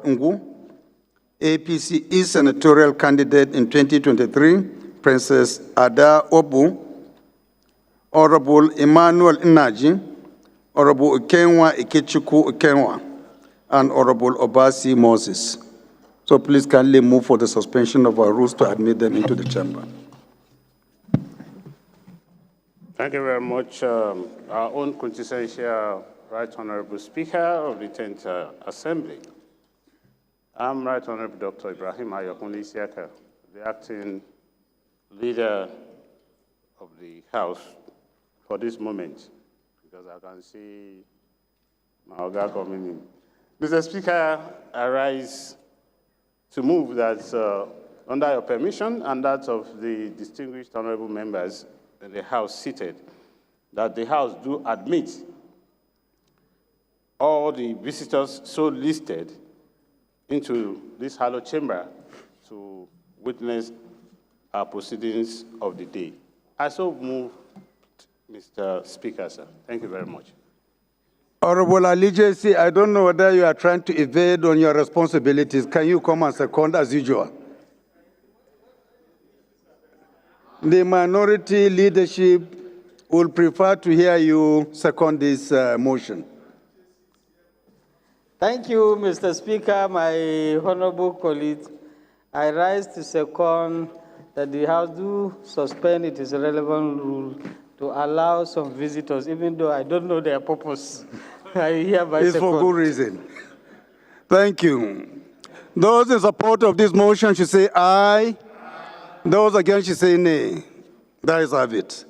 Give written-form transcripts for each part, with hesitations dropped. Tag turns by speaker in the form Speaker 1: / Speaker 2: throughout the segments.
Speaker 1: Ngu, APC East Senatorial Candidate in 2023, Princess Ada Obu, Honorable Emmanuel Inaji, Honorable Ukenwa Ikechukwu Ukenwa, and Honorable Obasi Moses. So please kindly move for the suspension of our rules to admit them into the chamber.
Speaker 2: Thank you very much. Our own quintessential Right Honorable Speaker of the 10th Assembly. I'm Right Honorable Dr. Ibrahim Ayokunle Isiaka, the acting leader of the House for this moment, because I can see my Oga coming in. Mr. Speaker, I rise to move that under your permission and that of the distinguished honorable members in the House seated, that the House do admit all the visitors so listed into this hallowed chamber to witness our proceedings of the day. I so move, Mr. Speaker, sir. Thank you very much.
Speaker 1: Honorable Ali JC, I don't know whether you are trying to evade on your responsibilities. Can you come and second as usual? The minority leadership will prefer to hear you second this motion.
Speaker 3: Thank you, Mr. Speaker, my honorable colleagues. I rise to second that the House do suspend its relevant rule to allow some visitors, even though I don't know their purpose. I hereby
Speaker 1: it's
Speaker 3: second.
Speaker 1: For good reason. Thank you. Those in support of this motion should say aye. Those against should say nay. That is have it.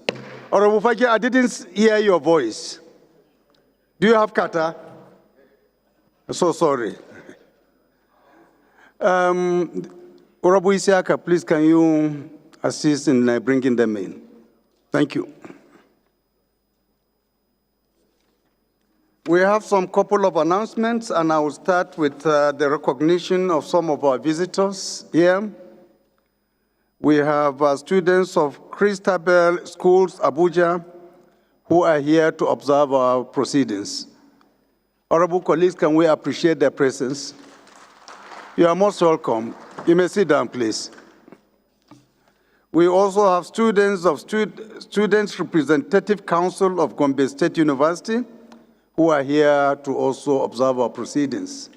Speaker 1: Honorable Faki, I didn't hear your voice. Do you have kata? So sorry. Honorable Isiaka, please can you assist in bringing them in? Thank you. We have some couple of announcements, and I will start with the recognition of some of our visitors here. We have students of Christabel Schools, Abuja, who are here to observe our proceedings. Honorable colleagues, can we appreciate their presence? You are most welcome. You may sit down, please. We also have students of Students Representative Council of Gombe State University, who are here to also observe our proceedings.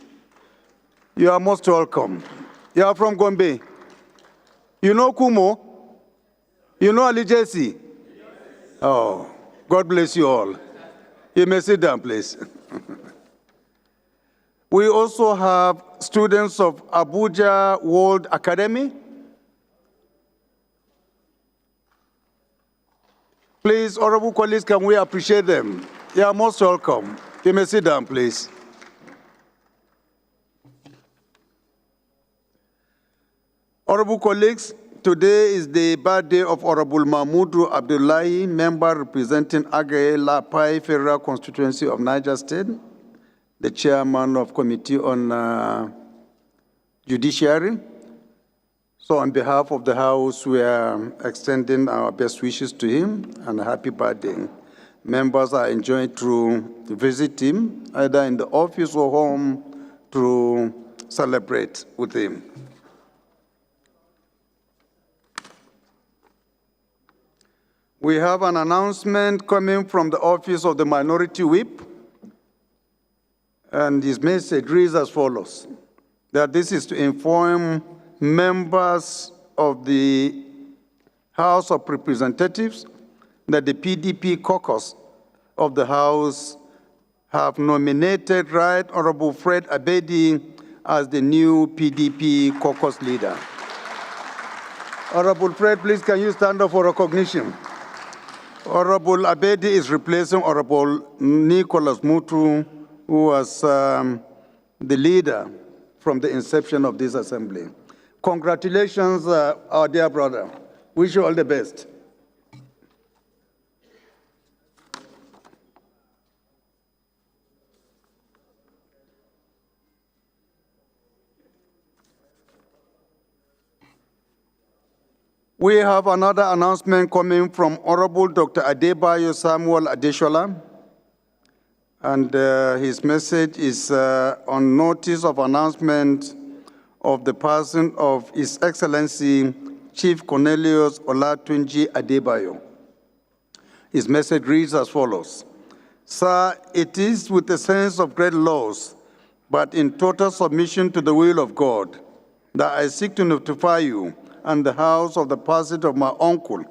Speaker 1: You are most welcome. You are from Gombe. You know Kumo? You know Ali Jesse? Oh, God bless you all. You may sit down, please. We also have students of Abuja World Academy. Please, honorable colleagues, can we appreciate them? You are most welcome. You may sit down, please. Honorable colleagues, today is the birthday of Honorable Mahmoudou Abdullahi, member representing Agaye Lapai Federal Constituency of Niger State, the chairman of Committee on Judiciary. So on behalf of the House, we are extending our best wishes to him and a happy birthday. Members are enjoying to visit him, either in the office or home, to celebrate with him. We have an announcement coming from the Office of the Minority Whip, and his message reads as follows, that this is to inform members of the House of Representatives that the PDP caucus of the House have nominated Right Honorable Fred Abedi as the new PDP caucus leader. Honorable Fred, please can you stand up for recognition? Honorable Abedi is replacing Honorable Nicholas Mutu, who was the leader from the inception of this assembly. Congratulations, our dear brother. Wish you all the best. We have another announcement coming from Honorable Dr. Adebayo Samuel Adeshola, And his message is on notice of announcement of the passing of His Excellency Chief Cornelius Olatunji Adebayo. His message reads as follows. Sir, it is with a sense of great loss, but in total submission to the will of God, that I seek to notify you and the house of the passing of my uncle,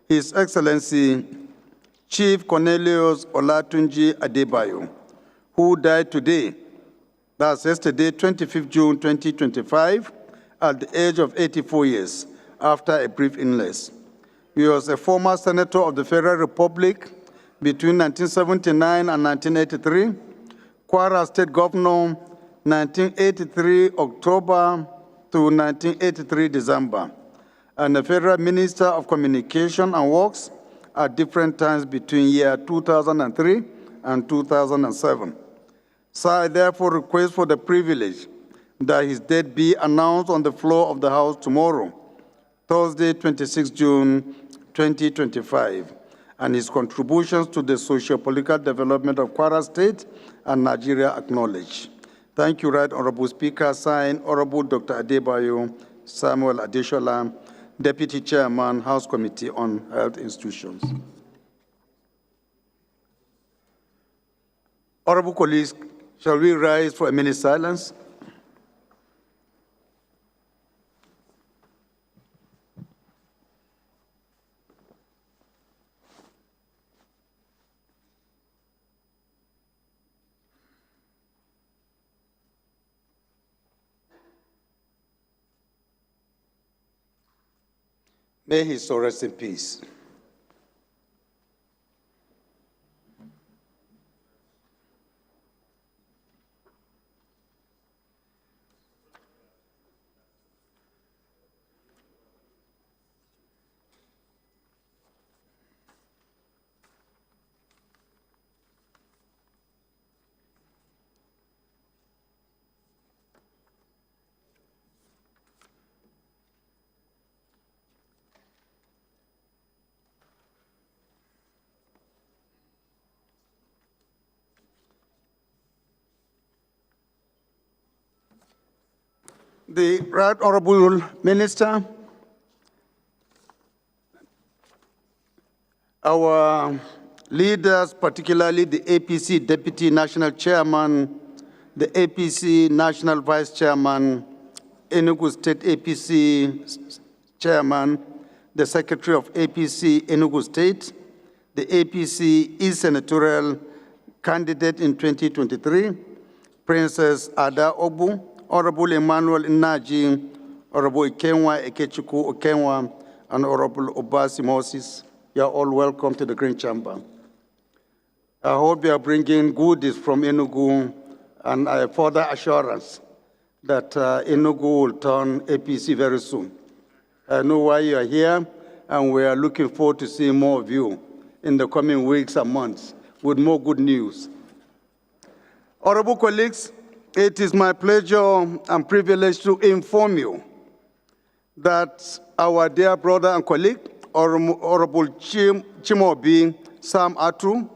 Speaker 1: His Excellency Chief Cornelius Olatunji Adebayo, who died today, that's yesterday, 25th June 2025, at the age of 84 years, after a brief illness. He was a former senator of the Federal Republic between 1979 and 1983, Kwara State Governor 1983 October to 1983 December, and a Federal Minister of Communication and Works at different times between year 2003 and 2007. So I therefore request for the privilege that his death be announced on the floor of the House tomorrow, Thursday, 26 June 2025, and his contributions to the socio-political development of Kwara State and Nigeria acknowledged. Thank you, Right Honorable Speaker. Signed, Honorable Dr. Adebayo Samuel Adeshola, Deputy Chairman, House Committee on Health Institutions. Honorable colleagues, shall we rise for a minute silence? May his soul rest in peace. The Right Honorable Minister, our leaders, particularly the APC Deputy National Chairman, the APC National Vice Chairman, Enugu State APC Chairman, the Secretary of APC Enugu State, the APC East Senatorial candidate in 2023, Princess Ada Obu, Honorable Emmanuel Inaji, Honorable Ikenwa Ekechukwu Okenwa, and Honorable Obasi Moses. You are all welcome to the Green Chamber. I hope you are bringing goodies from Enugu, and I have further assurance that Enugu will turn APC very soon. I know why you are here, and we are looking forward to seeing more of you in the coming weeks and months with more good news. Honorable colleagues, it is my pleasure and privilege to inform you that our dear brother and colleague, Honorable Chimobi Sam Atu,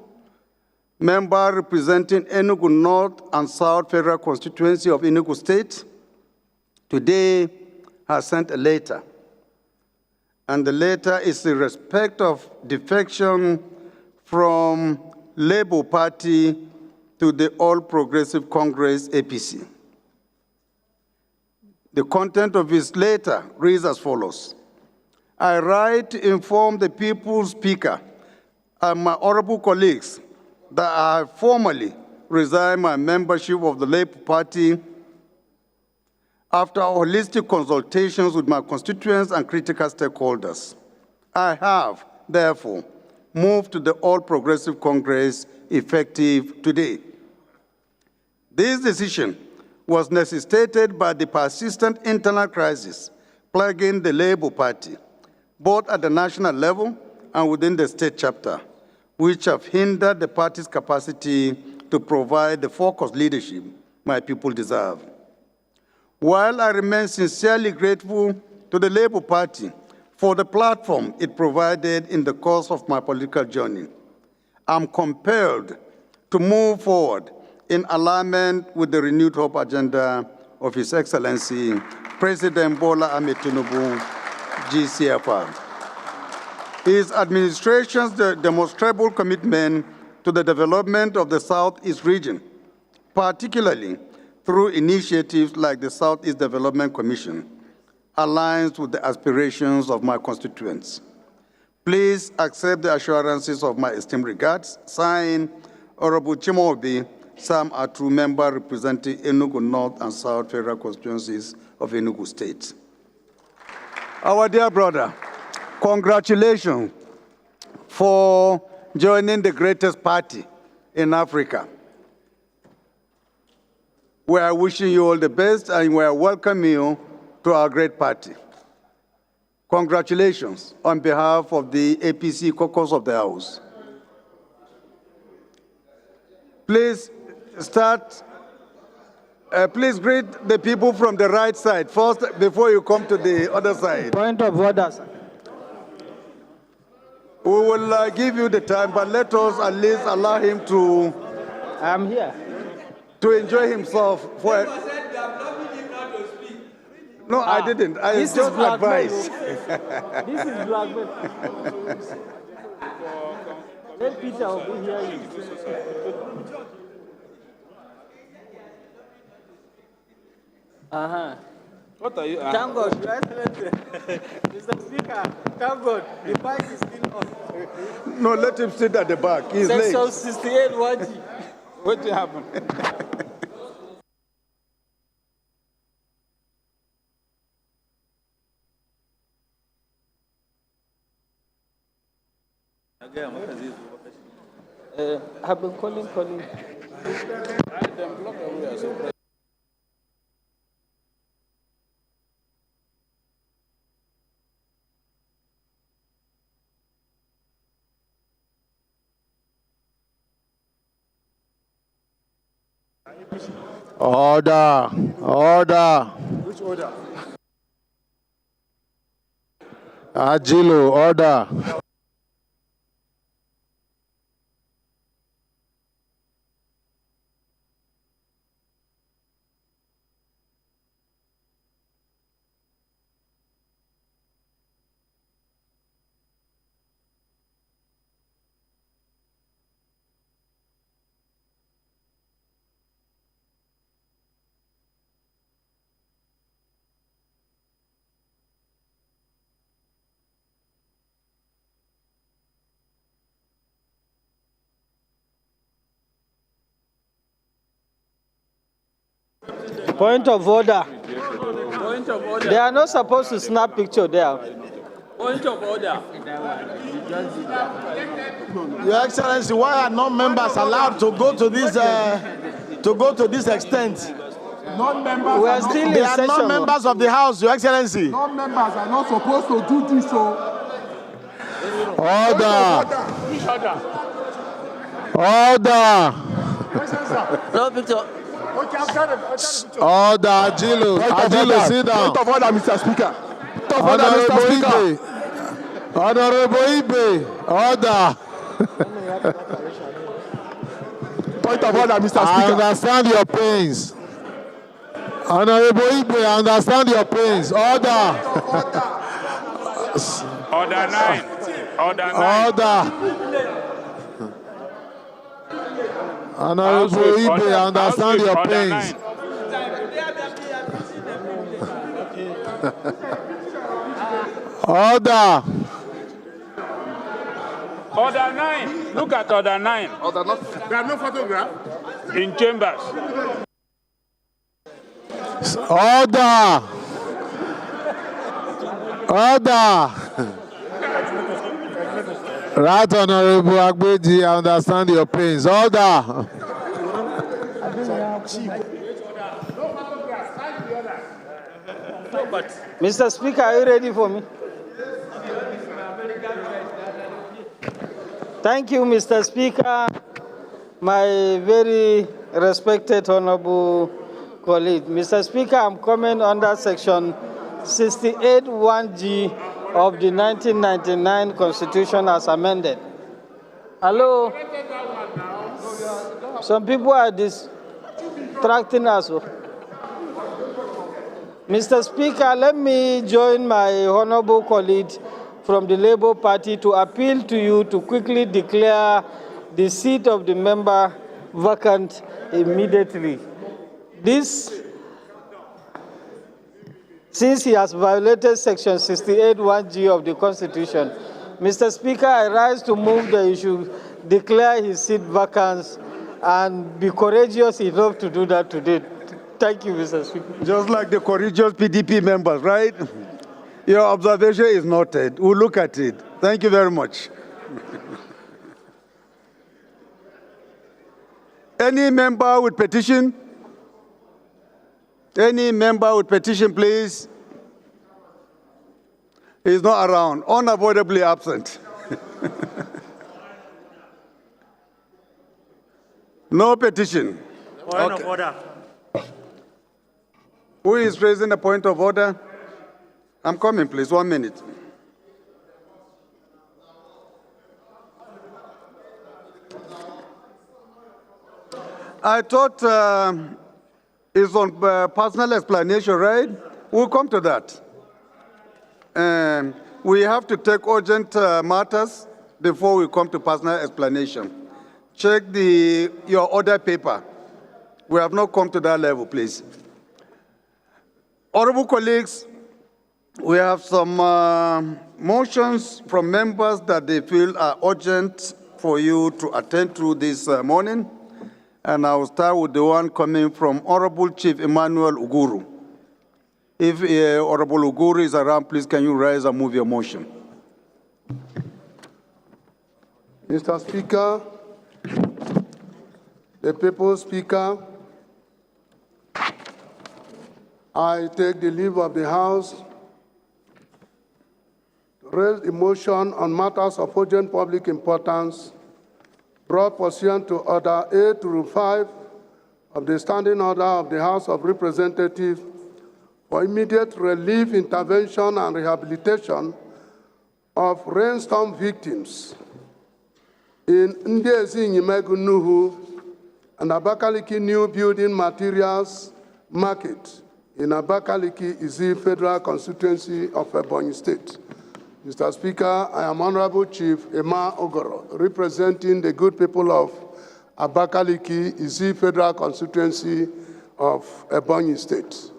Speaker 1: member representing Enugu North and South Federal Constituency of Enugu State, today has sent a letter. And the letter is in respect of defection from Labour Party to the All Progressive Congress, APC. The content of his letter reads as follows. I write to inform the People's Speaker and my honorable colleagues that I have formally resigned my membership of the Labour Party after holistic consultations with my constituents and critical stakeholders. I have, therefore, moved to the All Progressive Congress effective today. This decision was necessitated by the persistent internal crisis plaguing the Labour Party, both at the national level and within the state chapter, which have hindered the party's capacity to provide the focused leadership my people deserve. While I remain sincerely grateful to the Labour Party for the platform it provided in the course of my political journey, I'm compelled to move forward in alignment with the renewed hope agenda of His Excellency President Bola Ahmed Tinubu, GCFR. His administration's demonstrable commitment to the development of the Southeast region, particularly through initiatives like the Southeast Development Commission, aligns with the aspirations of my constituents. Please accept the assurances of my esteemed regards. Signed, Honorable Chimobi Sam Atu, member representing Enugu North and South federal constituencies of Enugu State. Our dear brother, congratulations for joining the greatest party in Africa. We are wishing you all the best and we are welcoming you to our great party. Congratulations on behalf of the APC caucus of the House. Please start. Please greet the people from the right side first before you come to the other side.
Speaker 3: Point of order, sir.
Speaker 1: We will give you the time, but let us at least allow him to.
Speaker 3: I'm here.
Speaker 1: To enjoy himself. No, I didn't. I just advised.
Speaker 3: This is blackmail. Let Peter over here.
Speaker 4: What are you?
Speaker 3: Thank God, Your Excellency. Mr. Speaker, thank God, the mic is still on.
Speaker 1: No, let him sit at the back. He's
Speaker 3: Section
Speaker 1: late.
Speaker 3: 68, 1G.
Speaker 4: What happened?
Speaker 3: I've been calling.
Speaker 5: Order.
Speaker 4: Which order?
Speaker 5: Ajilo, order.
Speaker 3: Point of order.
Speaker 4: Point of order.
Speaker 3: They are not supposed to snap picture there.
Speaker 4: Point of order.
Speaker 6: Your Excellency, why are non-members allowed to go to this extent?
Speaker 7: Non-members
Speaker 3: We are still in
Speaker 6: They are
Speaker 3: session.
Speaker 6: not members of the House, Your Excellency.
Speaker 7: non-members are not supposed to do this. So,
Speaker 5: Order.
Speaker 7: which order?
Speaker 5: Order.
Speaker 3: No picture.
Speaker 7: Okay, after the
Speaker 5: Order. Ajilo, sit down.
Speaker 7: Point of order, Mr. Speaker. Point of order,
Speaker 5: Honorable
Speaker 7: Mr. Speaker.
Speaker 5: Ibe. Honorable Ibe. Order.
Speaker 7: Point of order, Mr.
Speaker 5: I
Speaker 7: Speaker.
Speaker 5: understand your pains. Honorable Ibe, I understand your pains. Order.
Speaker 2: Order 9. Order 9.
Speaker 5: Order. Honorable Ibe, I understand your
Speaker 2: Order
Speaker 5: pains.
Speaker 2: 9.
Speaker 5: Order.
Speaker 2: Order 9. Look at order 9
Speaker 7: There are no photographs.
Speaker 2: in chambers.
Speaker 5: Order. Order. Right, Honorable Agbeji, I understand your pains. Order.
Speaker 3: Mr. Speaker, are you ready for me? Thank you, Mr. Speaker. My very respected honorable colleague. Mr. Speaker, I'm coming under section 68 1G of the 1999 Constitution as amended. Hello? Some people are distracting us. Mr. Speaker, let me join my honorable colleague from the Labour Party to appeal to you to quickly declare the seat of the member vacant immediately. This, since he has violated Section 68(1)(g) of the Constitution. Mr. Speaker, I rise to move that you should declare his seat vacant and be courageous enough to do that today. Thank you, Mr. Speaker.
Speaker 1: Just like the courageous PDP members, right? Your observation is noted. We'll look at it. Thank you very much. Any member with petition? Any member with petition, please? He's not around, unavoidably absent. No petition.
Speaker 8: Point of order.
Speaker 1: Who is raising a point of order? I'm coming, please. 1 minute. I thought it's on personal explanation, right? We'll come to that. We have to take urgent matters before we come to personal explanation. Check your order paper. We have not come to that level, please. Honorable colleagues, we have some motions from members that they feel are urgent for you to attend to this morning. And I will start with the one coming from Honorable Chief Emmanuel Uguru. If Honorable Uguru is around, please can you rise and move your motion?
Speaker 5: Mr. Speaker, the People's Speaker, I take the leave of the House to raise a motion on matters of urgent public importance brought pursuant to Order 8-5 of the Standing Order of the House of Representatives for immediate relief, intervention, and rehabilitation of rainstorm victims in Ndiezi Nyimegu Nuhu and Abakaliki New Building Materials Market in Abakaliki Izi Federal Constituency of Ebonyi State. Mr. Speaker, I am Honorable Chief Emma Ogoro, representing the good people of Abakaliki Izi Federal Constituency of Ebonyi State.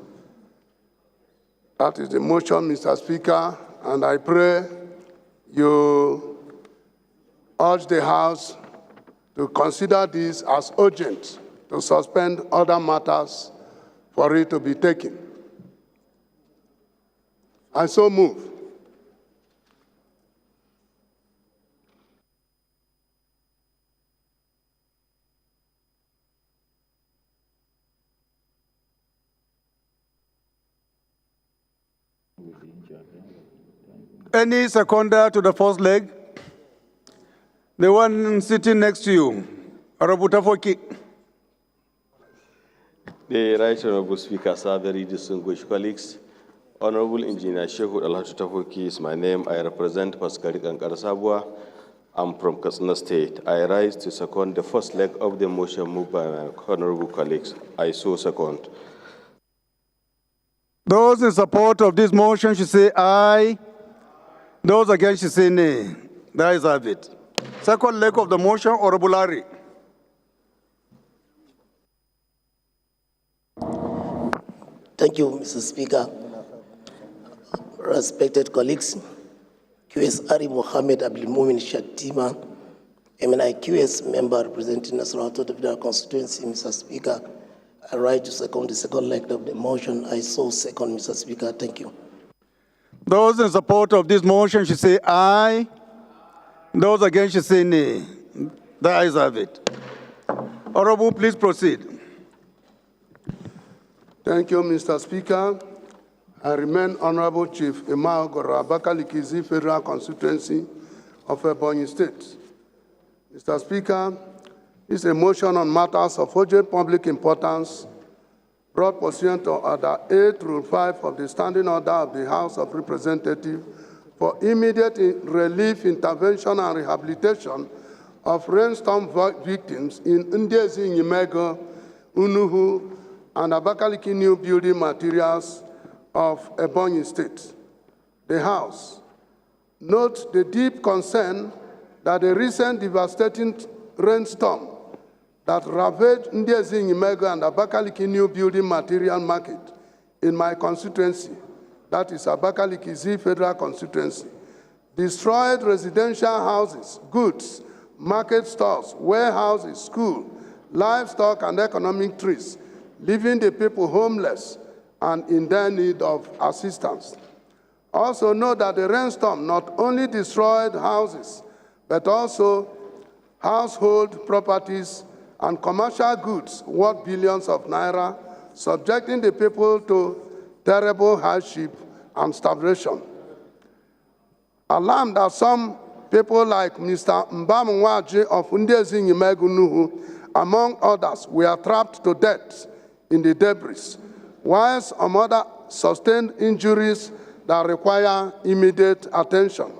Speaker 5: That is the motion, Mr. Speaker, and I pray you urge the House to consider this as urgent to suspend other matters for it to be taken. I so move.
Speaker 1: Any seconder to the first leg? The one sitting next to you, Honorable Tafoki.
Speaker 9: The Right Honorable Speaker, sir, very distinguished colleagues. Honorable Engineer Shehu Alhatu Tafoki is my name. I represent Paskari Kankarasabwa. I'm from Katsina State. I rise to second the first leg of the motion moved by my honorable colleagues. I so second.
Speaker 1: Those in support of this motion should say aye. Those against should say nay. The ayes have it. Second leg of the motion, Honorable Larry.
Speaker 10: Thank you, Mr. Speaker. Respected colleagues, QS Ari Mohammed Abdulmumin Shatima, MNI QS member representing Nasarawa Federal Constituency, Mr. Speaker. I rise to second the second leg of the motion. I so second, Mr. Speaker. Thank you.
Speaker 1: Those in support of this motion should say aye. Those against should say nay. The ayes have it. Honorable, please proceed.
Speaker 5: Thank you, Mr. Speaker. I remain Honorable Chief Emma Ogoro, Abakaliki Izi Federal Constituency of Ebonyi State. Mr. Speaker, this is a motion on matters of urgent public importance brought pursuant to Order 8-5 of the Standing Order of the House of Representatives for immediate relief, intervention, and rehabilitation of rainstorm victims in Ndezi, Nyimego, Unuhu, and Abakaliki New Building Materials of Ebonyi State. The House. Note the deep concern that the recent devastating rainstorm that ravaged Ndezi, Nyimego, and Abakaliki New Building Material Market in my constituency, that is Abakaliki Z Federal Constituency, destroyed residential houses, goods, market stores, warehouses, schools, livestock, and economic trees, leaving the people homeless and in their need of assistance. Also note that the rainstorm not only destroyed houses, but also household properties and commercial goods worth billions of naira, subjecting the people to terrible hardship and starvation. Alarmed that some people like Mr. Mbamwaji of Ndezi Nyimego Nuhu, among others, were trapped to death in the debris, while some other sustained injuries that require immediate attention.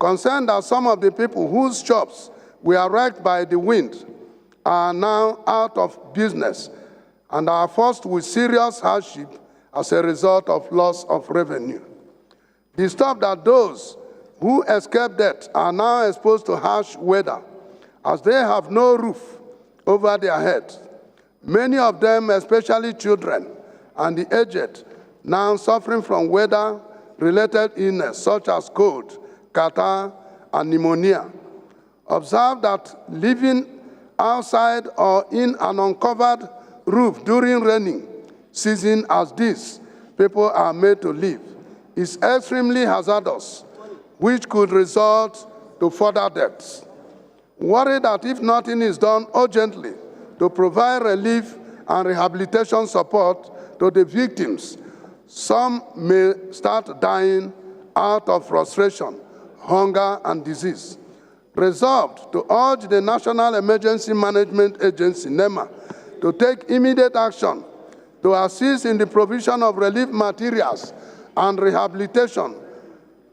Speaker 5: Concerned that some of the people whose shops were wrecked by the wind are now out of business and are forced with serious hardship as a result of loss of revenue. Disturbed that those who escaped death are now exposed to harsh weather as they have no roof over their heads. Many of them, especially children and the aged, now suffering from weather-related illness such as cold, catarrh, and pneumonia. Observe that living outside or in an uncovered roof during rainy season as this people are made to live is extremely hazardous, which could result to further deaths. Worried that if nothing is done urgently to provide relief and rehabilitation support to the victims, some may start dying out of frustration, hunger, and disease. Resolved to urge the National Emergency Management Agency, NEMA, to take immediate action to assist in the provision of relief materials and rehabilitation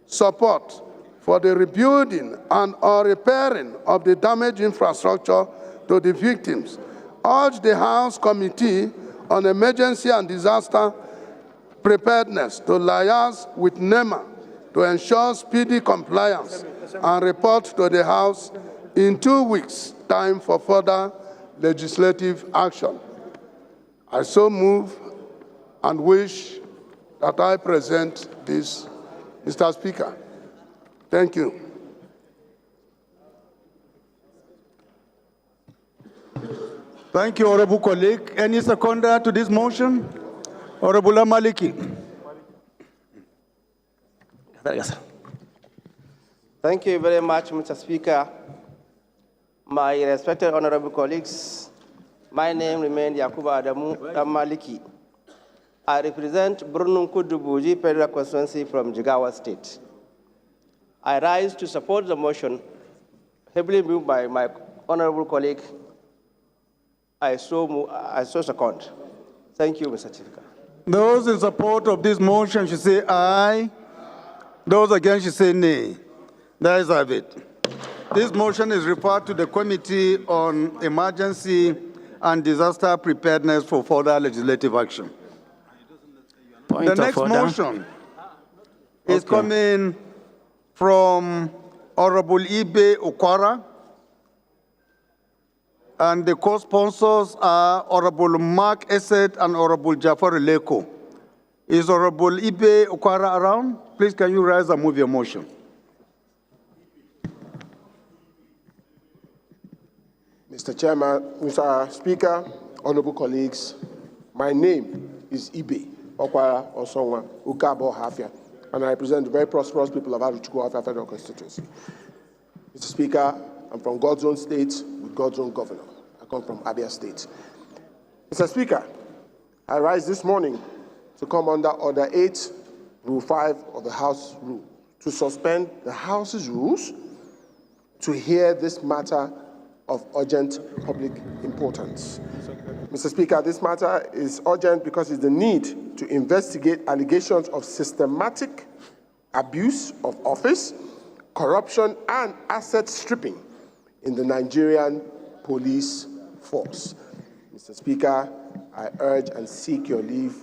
Speaker 5: support for the rebuilding and or repairing of the damaged infrastructure to the victims. Urge the House Committee on Emergency and Disaster Preparedness to liaise with NEMA to ensure speedy compliance and report to the House in 2 weeks' time for further legislative action. I so move and wish that I present this, Mr. Speaker. Thank you.
Speaker 1: Thank you, Honorable colleague. Any seconder to this motion? Honorable Maliki.
Speaker 8: Thank you very much, Mr. Speaker. My respected honorable colleagues, my name remains Yakuba Adamu Maliki. I represent Brunung Kudubuji Federal Constituency from Jigawa State. I rise to support the motion heavily moved by my honorable colleague. I so second. Thank you, Mr. Speaker.
Speaker 1: Those in support of this motion should say aye. Those against should say nay. There is have it. This motion is referred to the Committee on Emergency and Disaster Preparedness for further legislative action. The next motion is coming from Honorable Ibe Okwara, and the co-sponsors are Honorable Mark Esset and Honorable Jafar Leko. Is Honorable Ibe Okwara around? Please, can you rise and move your motion?
Speaker 7: Mr. Chairman, Mr. Speaker, honorable colleagues, my name is Ibe Okwara Osonwa Ukabo Hafia, and I represent the very prosperous people of Aruchukwu Hafia Federal Constituency. Mr. Speaker, I'm from God's own state with God's own governor. I come from Abia State. Mr. Speaker, I rise this morning to come under Order 8, Rule 5 of the House Rule, to suspend the House's rules to hear this matter of urgent public importance. Mr. Speaker, this matter is urgent because it's the need to investigate allegations of systematic abuse of office, corruption, and asset stripping in the Nigerian police force. Mr. Speaker, I urge and seek your leave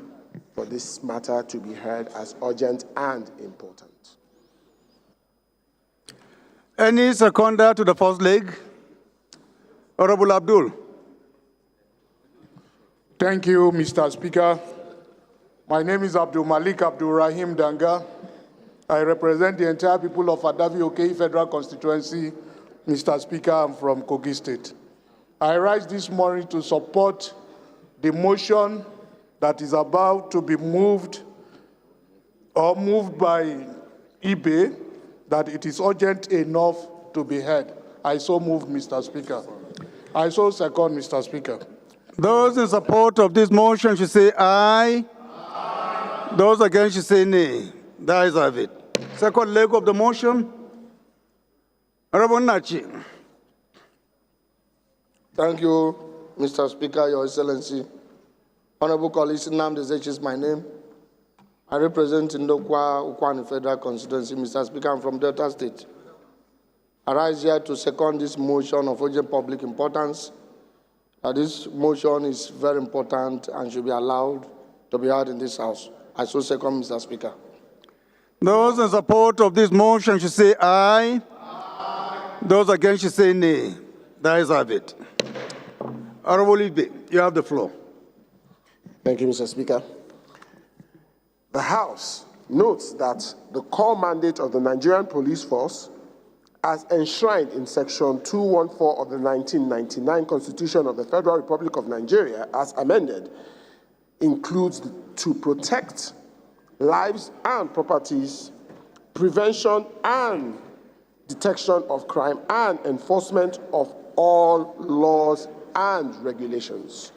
Speaker 7: for this matter to be heard as urgent and important.
Speaker 1: Any seconder to the first leg? Honorable Abdul.
Speaker 5: Thank you, Mr. Speaker. My name is Abdul Malik Abdul Rahim Danga. I represent the entire people of Adavi Okei Federal Constituency. Mr. Speaker, I'm from Kogi State. I rise this morning to support the motion that is about to be moved by eBay, that it is urgent enough to be heard. I so move, Mr. Speaker. I so second, Mr. Speaker.
Speaker 1: Those in support of this motion should say aye. Aye. Those against should say nay. The ayes have it. Second leg of the motion. Honorable Nachi.
Speaker 5: Thank you, Mr. Speaker, Your Excellency. Honorable colleagues, Nnamdi Ezeichi is my name. I represent Ndokwa Ukwani Federal Constituency. Mr. Speaker, I'm from Delta State. I rise here to second this motion of urgent public importance. This motion is very important and should be allowed to be heard in this House. I so second, Mr. Speaker.
Speaker 1: Those in support of this motion should say aye. Aye. Those against should say nay. The ayes have it. Honorable Ibe, you have the floor.
Speaker 7: Thank you, Mr. Speaker. The House notes that the core mandate of the Nigerian police force, as enshrined in Section 214 of the 1999 Constitution of the Federal Republic of Nigeria, as amended, includes to protect lives and properties, prevention and detection of crime, and enforcement of all laws and regulations.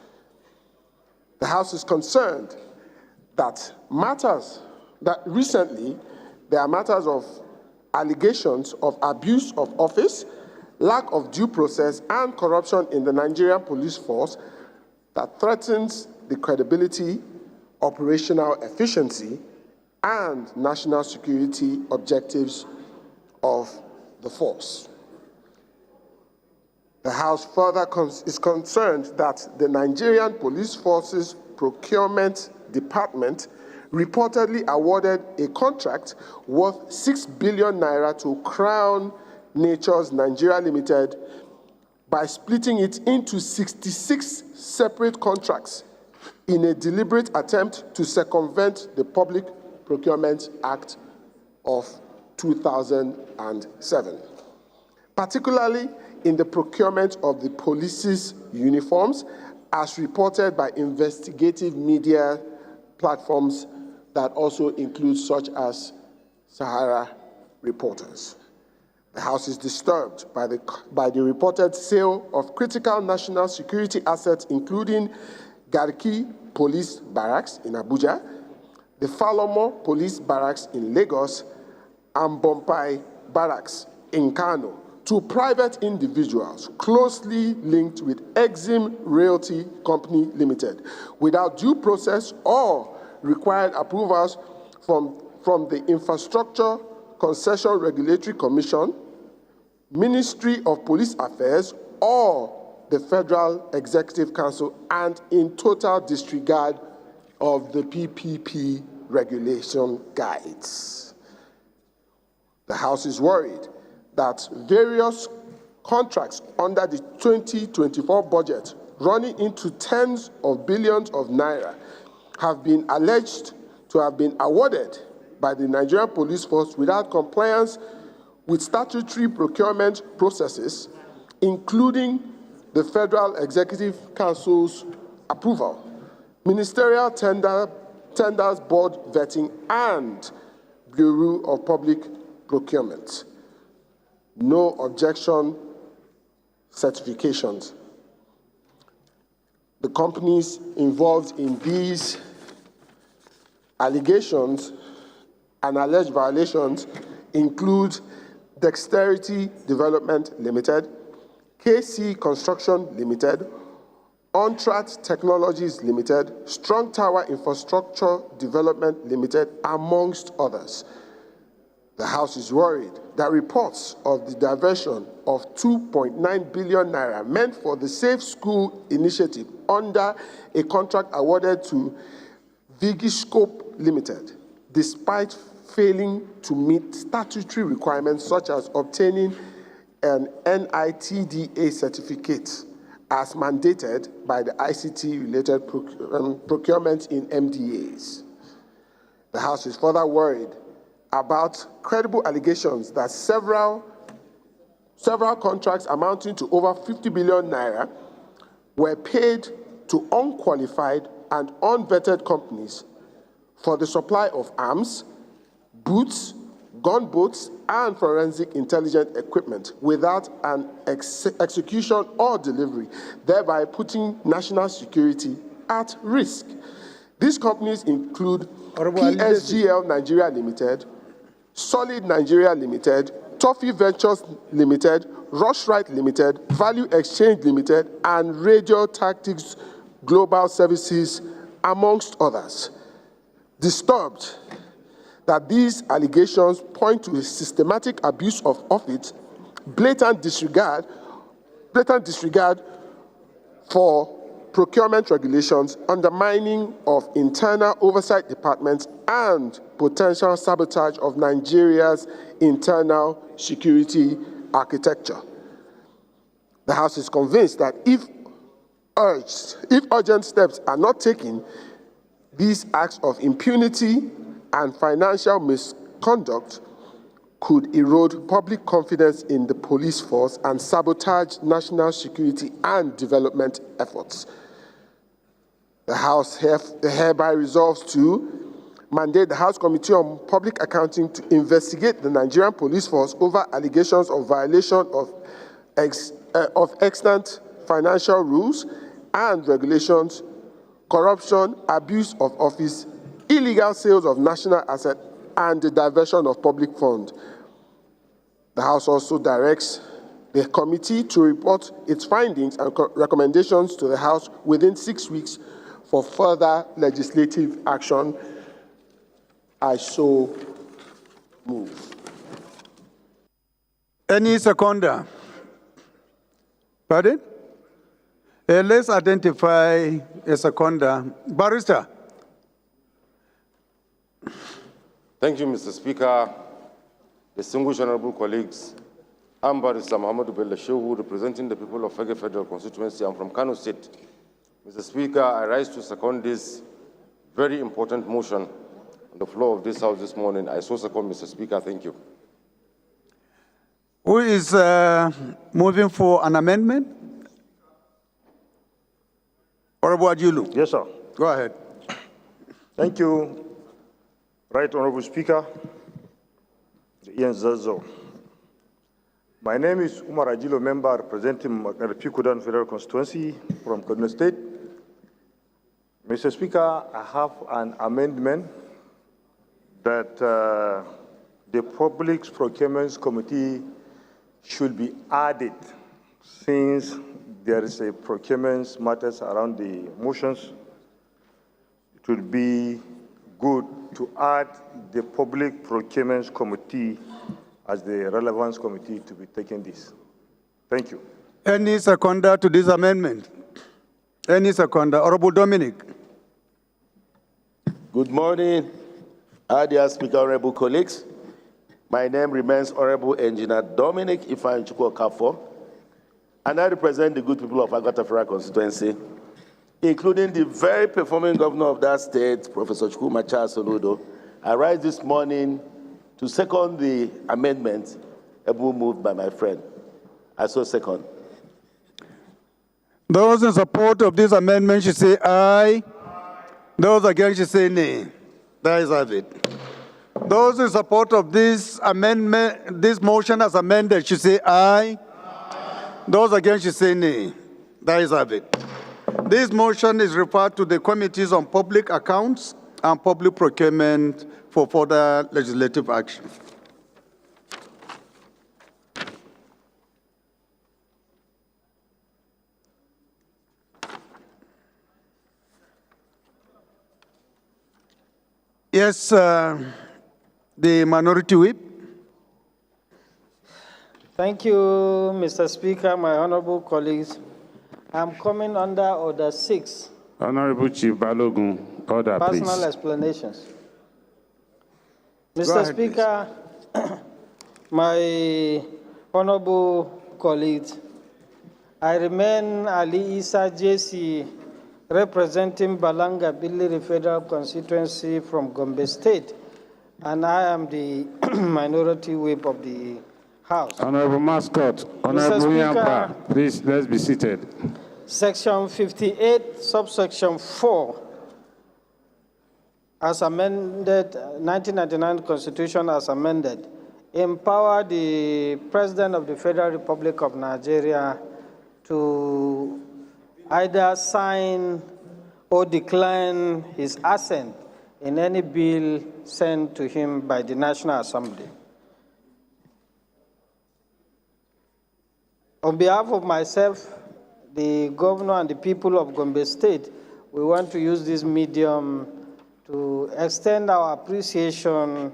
Speaker 7: The House is concerned that recently there are matters of allegations of abuse of office, lack of due process, and corruption in the Nigerian police force that threatens the credibility, operational efficiency, and national security objectives of the force. The House further is concerned that the Nigerian Police Force's Procurement Department reportedly awarded a contract worth 6 billion naira to Crown Nature's Nigeria Limited by splitting it into 66 separate contracts in a deliberate attempt to circumvent the Public Procurement Act of 2007, particularly in the procurement of the police's uniforms, as reported by investigative media platforms that also include such as Sahara Reporters. The House is disturbed by the reported sale of critical national security assets, including Garki Police Barracks in Abuja, the Falomo Police Barracks in Lagos, and Bompai Barracks in Kano, to private individuals closely linked with Exim Realty Company Limited, without due process or required approvals from the Infrastructure Concession Regulatory Commission, Ministry of Police Affairs, or the Federal Executive Council, and in total disregard of the PPP regulation guides. The House is worried that various contracts under the 2024 budget, running into tens of billions of naira, have been alleged to have been awarded by the Nigerian Police Force without compliance with statutory procurement processes, including the Federal Executive Council's approval, ministerial tenders board vetting, and Bureau of Public Procurement. No objection certifications. The companies involved in these allegations and alleged violations include Dexterity Development Limited, KC Construction Limited, Ontrat Technologies Limited, Strong Tower Infrastructure Development Limited, amongst others. The House is worried that reports of the diversion of 2.9 billion naira meant for the Safe School initiative under a contract awarded to Vigiscope Limited, despite failing to meet statutory requirements such as obtaining an NITDA certificate as mandated by the ICT-related procurement in MDAs. The House is further worried about credible allegations that several contracts amounting to over 50 billion naira were paid to unqualified and unvetted companies for the supply of arms, boots, gunboats, and forensic intelligence equipment without an execution or delivery, thereby putting national security at risk. These companies include PSGL Nigeria Limited, Solid Nigeria Limited, Toffee Ventures Limited, Rushright Limited, Value Exchange Limited, and Radio Tactics Global Services, amongst others. Disturbed that these allegations point to a systematic abuse of office, blatant disregard for procurement regulations, undermining of internal oversight departments, and potential sabotage of Nigeria's internal security architecture. The House is convinced that if urgent steps are not taken, these acts of impunity and financial misconduct could erode public confidence in the police force and sabotage national security and development efforts. The House hereby resolves to mandate the House Committee on Public Accounting to investigate the Nigerian police force over allegations of violation of extant financial rules and regulations, corruption, abuse of office, illegal sales of national assets, and the diversion of public funds. The House also directs the committee to report its findings and recommendations to the House within 6 weeks for further legislative action. I so move.
Speaker 1: Any seconder? Pardon? Let's identify a seconder. Barrister.
Speaker 11: Thank you, Mr. Speaker. Distinguished honorable colleagues, I'm Barrister Muhammadu Bello Shehu, representing the people of Fege Federal Constituency. I'm from Kano State. Mr. Speaker, I rise to second this very important motion on the floor of this House this morning. I so second, Mr. Speaker. Thank you.
Speaker 1: Who is moving for an amendment? Honorable Ajulu.
Speaker 12: Yes, sir.
Speaker 1: Go ahead.
Speaker 12: Thank you, Right Honorable Speaker, Ian Zazo. My name is Umar Ajilo, member representing Pikudan Federal Constituency from Kaduna State. Mr. Speaker, I have an amendment that the Public Procurement Committee should be added, since there is a procurement matters around the motions. It would be good to add the Public Procurement Committee as the relevance committee to be taking this. Thank you.
Speaker 1: Any seconder to this amendment? Any seconder? Honorable Dominic.
Speaker 13: Good morning, dear Speaker, honorable colleagues. My name remains Honorable Engineer Dominic Ifeanyi Chukwuokafo, and I represent the good people of Agata Federal Constituency, including the very performing governor of that state, Professor Chukwuma Charles Soludo. I rise this morning to second the amendment moved by my friend. I so second.
Speaker 1: Those in support of this amendment should say aye. Those against should say nay. That is it. Those in support of this amendment, this motion as amended, should say aye. Those against should say nay. That is it. This motion is referred to the Committees on Public Accounts and Public Procurement for further legislative action. Yes, the Minority Whip.
Speaker 3: Thank you, Mr. Speaker, my honorable colleagues. I'm coming under Order 6.
Speaker 2: Honorable Chief Balogun, order,
Speaker 3: Personal
Speaker 2: please.
Speaker 3: explanations.
Speaker 1: Go
Speaker 3: Mr.
Speaker 1: ahead, please.
Speaker 3: Speaker, my honorable colleagues, I remain Ali Isa JC, representing Balanga Billiri Federal Constituency from Gombe State, and I am the minority whip of the House.
Speaker 2: Honorable Mascot, Honorable Yampa, please, let's be seated.
Speaker 3: Section 58, subsection 4, as amended, 1999 Constitution as amended, empower the President of the Federal Republic of Nigeria to either sign or decline his assent in any bill sent to him by the National Assembly. On behalf of myself, the governor and the people of Gombe State, we want to use this medium to extend our appreciation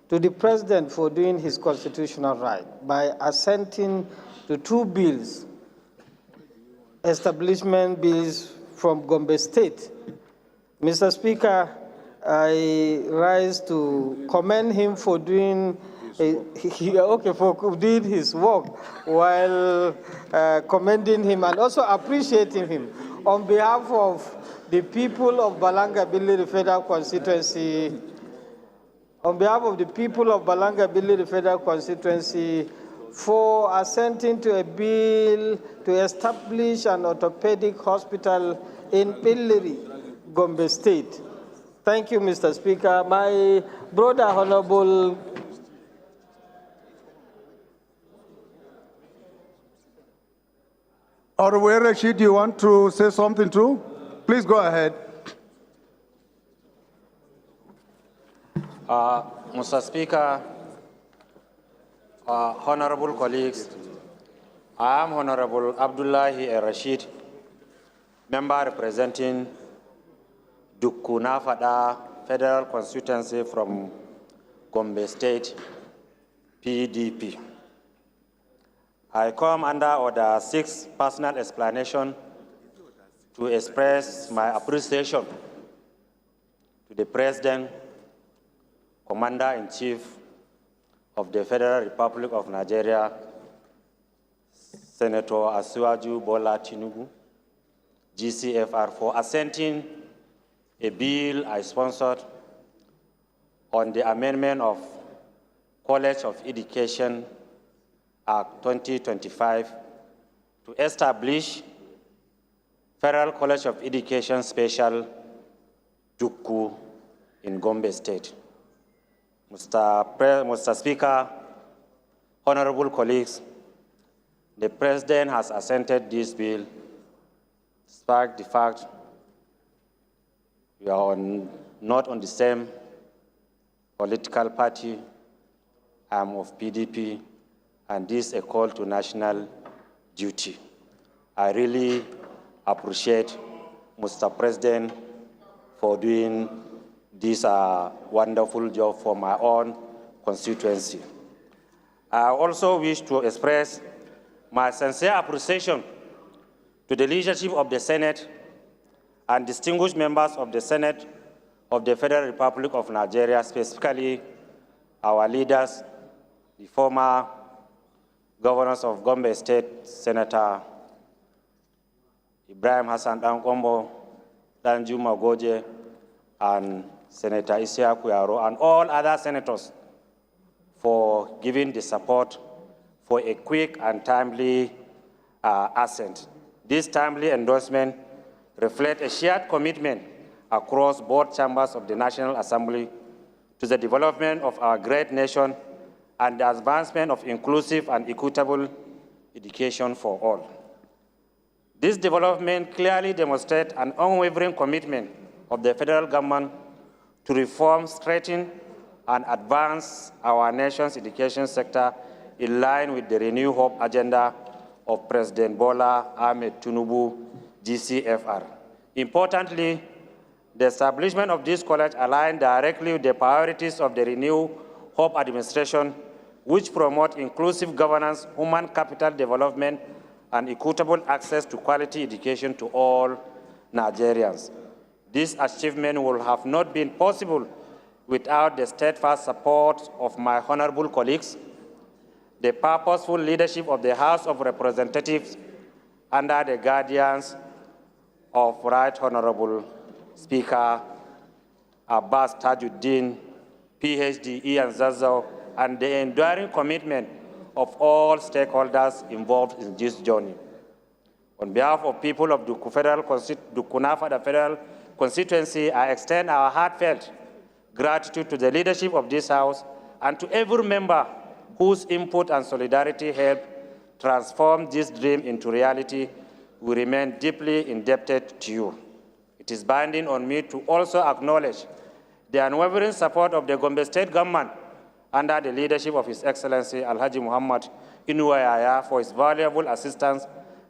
Speaker 3: to the president for doing his constitutional right by assenting to 2 bills, establishment bills from Gombe State. Mr. Speaker, I rise to commend him for doing doing his work while commending him and also appreciating him on behalf of the people of Balanga Billiri Federal Constituency. On behalf of the people of Balanga Billiri Federal Constituency, for assenting to a bill to establish an orthopedic hospital in Billiri, Gombe State. Thank you, Mr. Speaker. My brother, Honorable
Speaker 1: Honorable Rashid, you want to say something too? Please go ahead.
Speaker 14: Mr. Speaker, honorable colleagues, I am Honorable Abdullahi Rashid, member representing Dukunafada Federal Constituency from Gombe State, PDP. I come under Order 6, personal explanation, to express my appreciation to the President, Commander-in-Chief of the Federal Republic of Nigeria, Senator Asiwaju Bola Tinubu, GCFR, for assenting a bill I sponsored on the amendment of College of Education Act 2025 to establish Federal College of Education Special Dukku in Gombe State. Mr. Speaker, honorable colleagues, the President has assented this bill despite the fact we are not on the same political party. I am of PDP, and this is a call to national duty. I really appreciate Mr. President for doing this wonderful job for my own constituency. I also wish to express my sincere appreciation to the leadership of the Senate and distinguished members of the Senate of the Federal Republic of Nigeria, specifically our leaders, the former governors of Gombe State, Senator Ibrahim Hassan Dankombo, Danjuma Goje, and Senator Isiaku Yaro, and all other senators for giving the support for a quick and timely assent. This timely endorsement reflects a shared commitment across both chambers of the National Assembly to the development of our great nation and the advancement of inclusive and equitable education for all. This development clearly demonstrates an unwavering commitment of the federal government to reform, strengthen, and advance our nation's education sector in line with the renewed hope agenda of President Bola Ahmed Tinubu, GCFR. Importantly, the establishment of this college aligns directly with the priorities of the renewed Hope administration which promote inclusive governance, human capital development, and equitable access to quality education to all Nigerians. This achievement would have not been possible without the steadfast support of my honorable colleagues, the purposeful leadership of the House of Representatives under the guidance of Right Honorable Speaker Abbas Tajuddin, PhD Ian Zazzau, and the enduring commitment of all stakeholders involved in this journey. On behalf of people of Dukunafada Federal Constituency, I extend our heartfelt gratitude to the leadership of this House and to every member whose input and solidarity helped transform this dream into reality. We remain deeply indebted to you. It is binding on me to also acknowledge the unwavering support of the Gombe State government under the leadership of His Excellency Alhaji Muhammad Inuwayaya for his valuable assistance,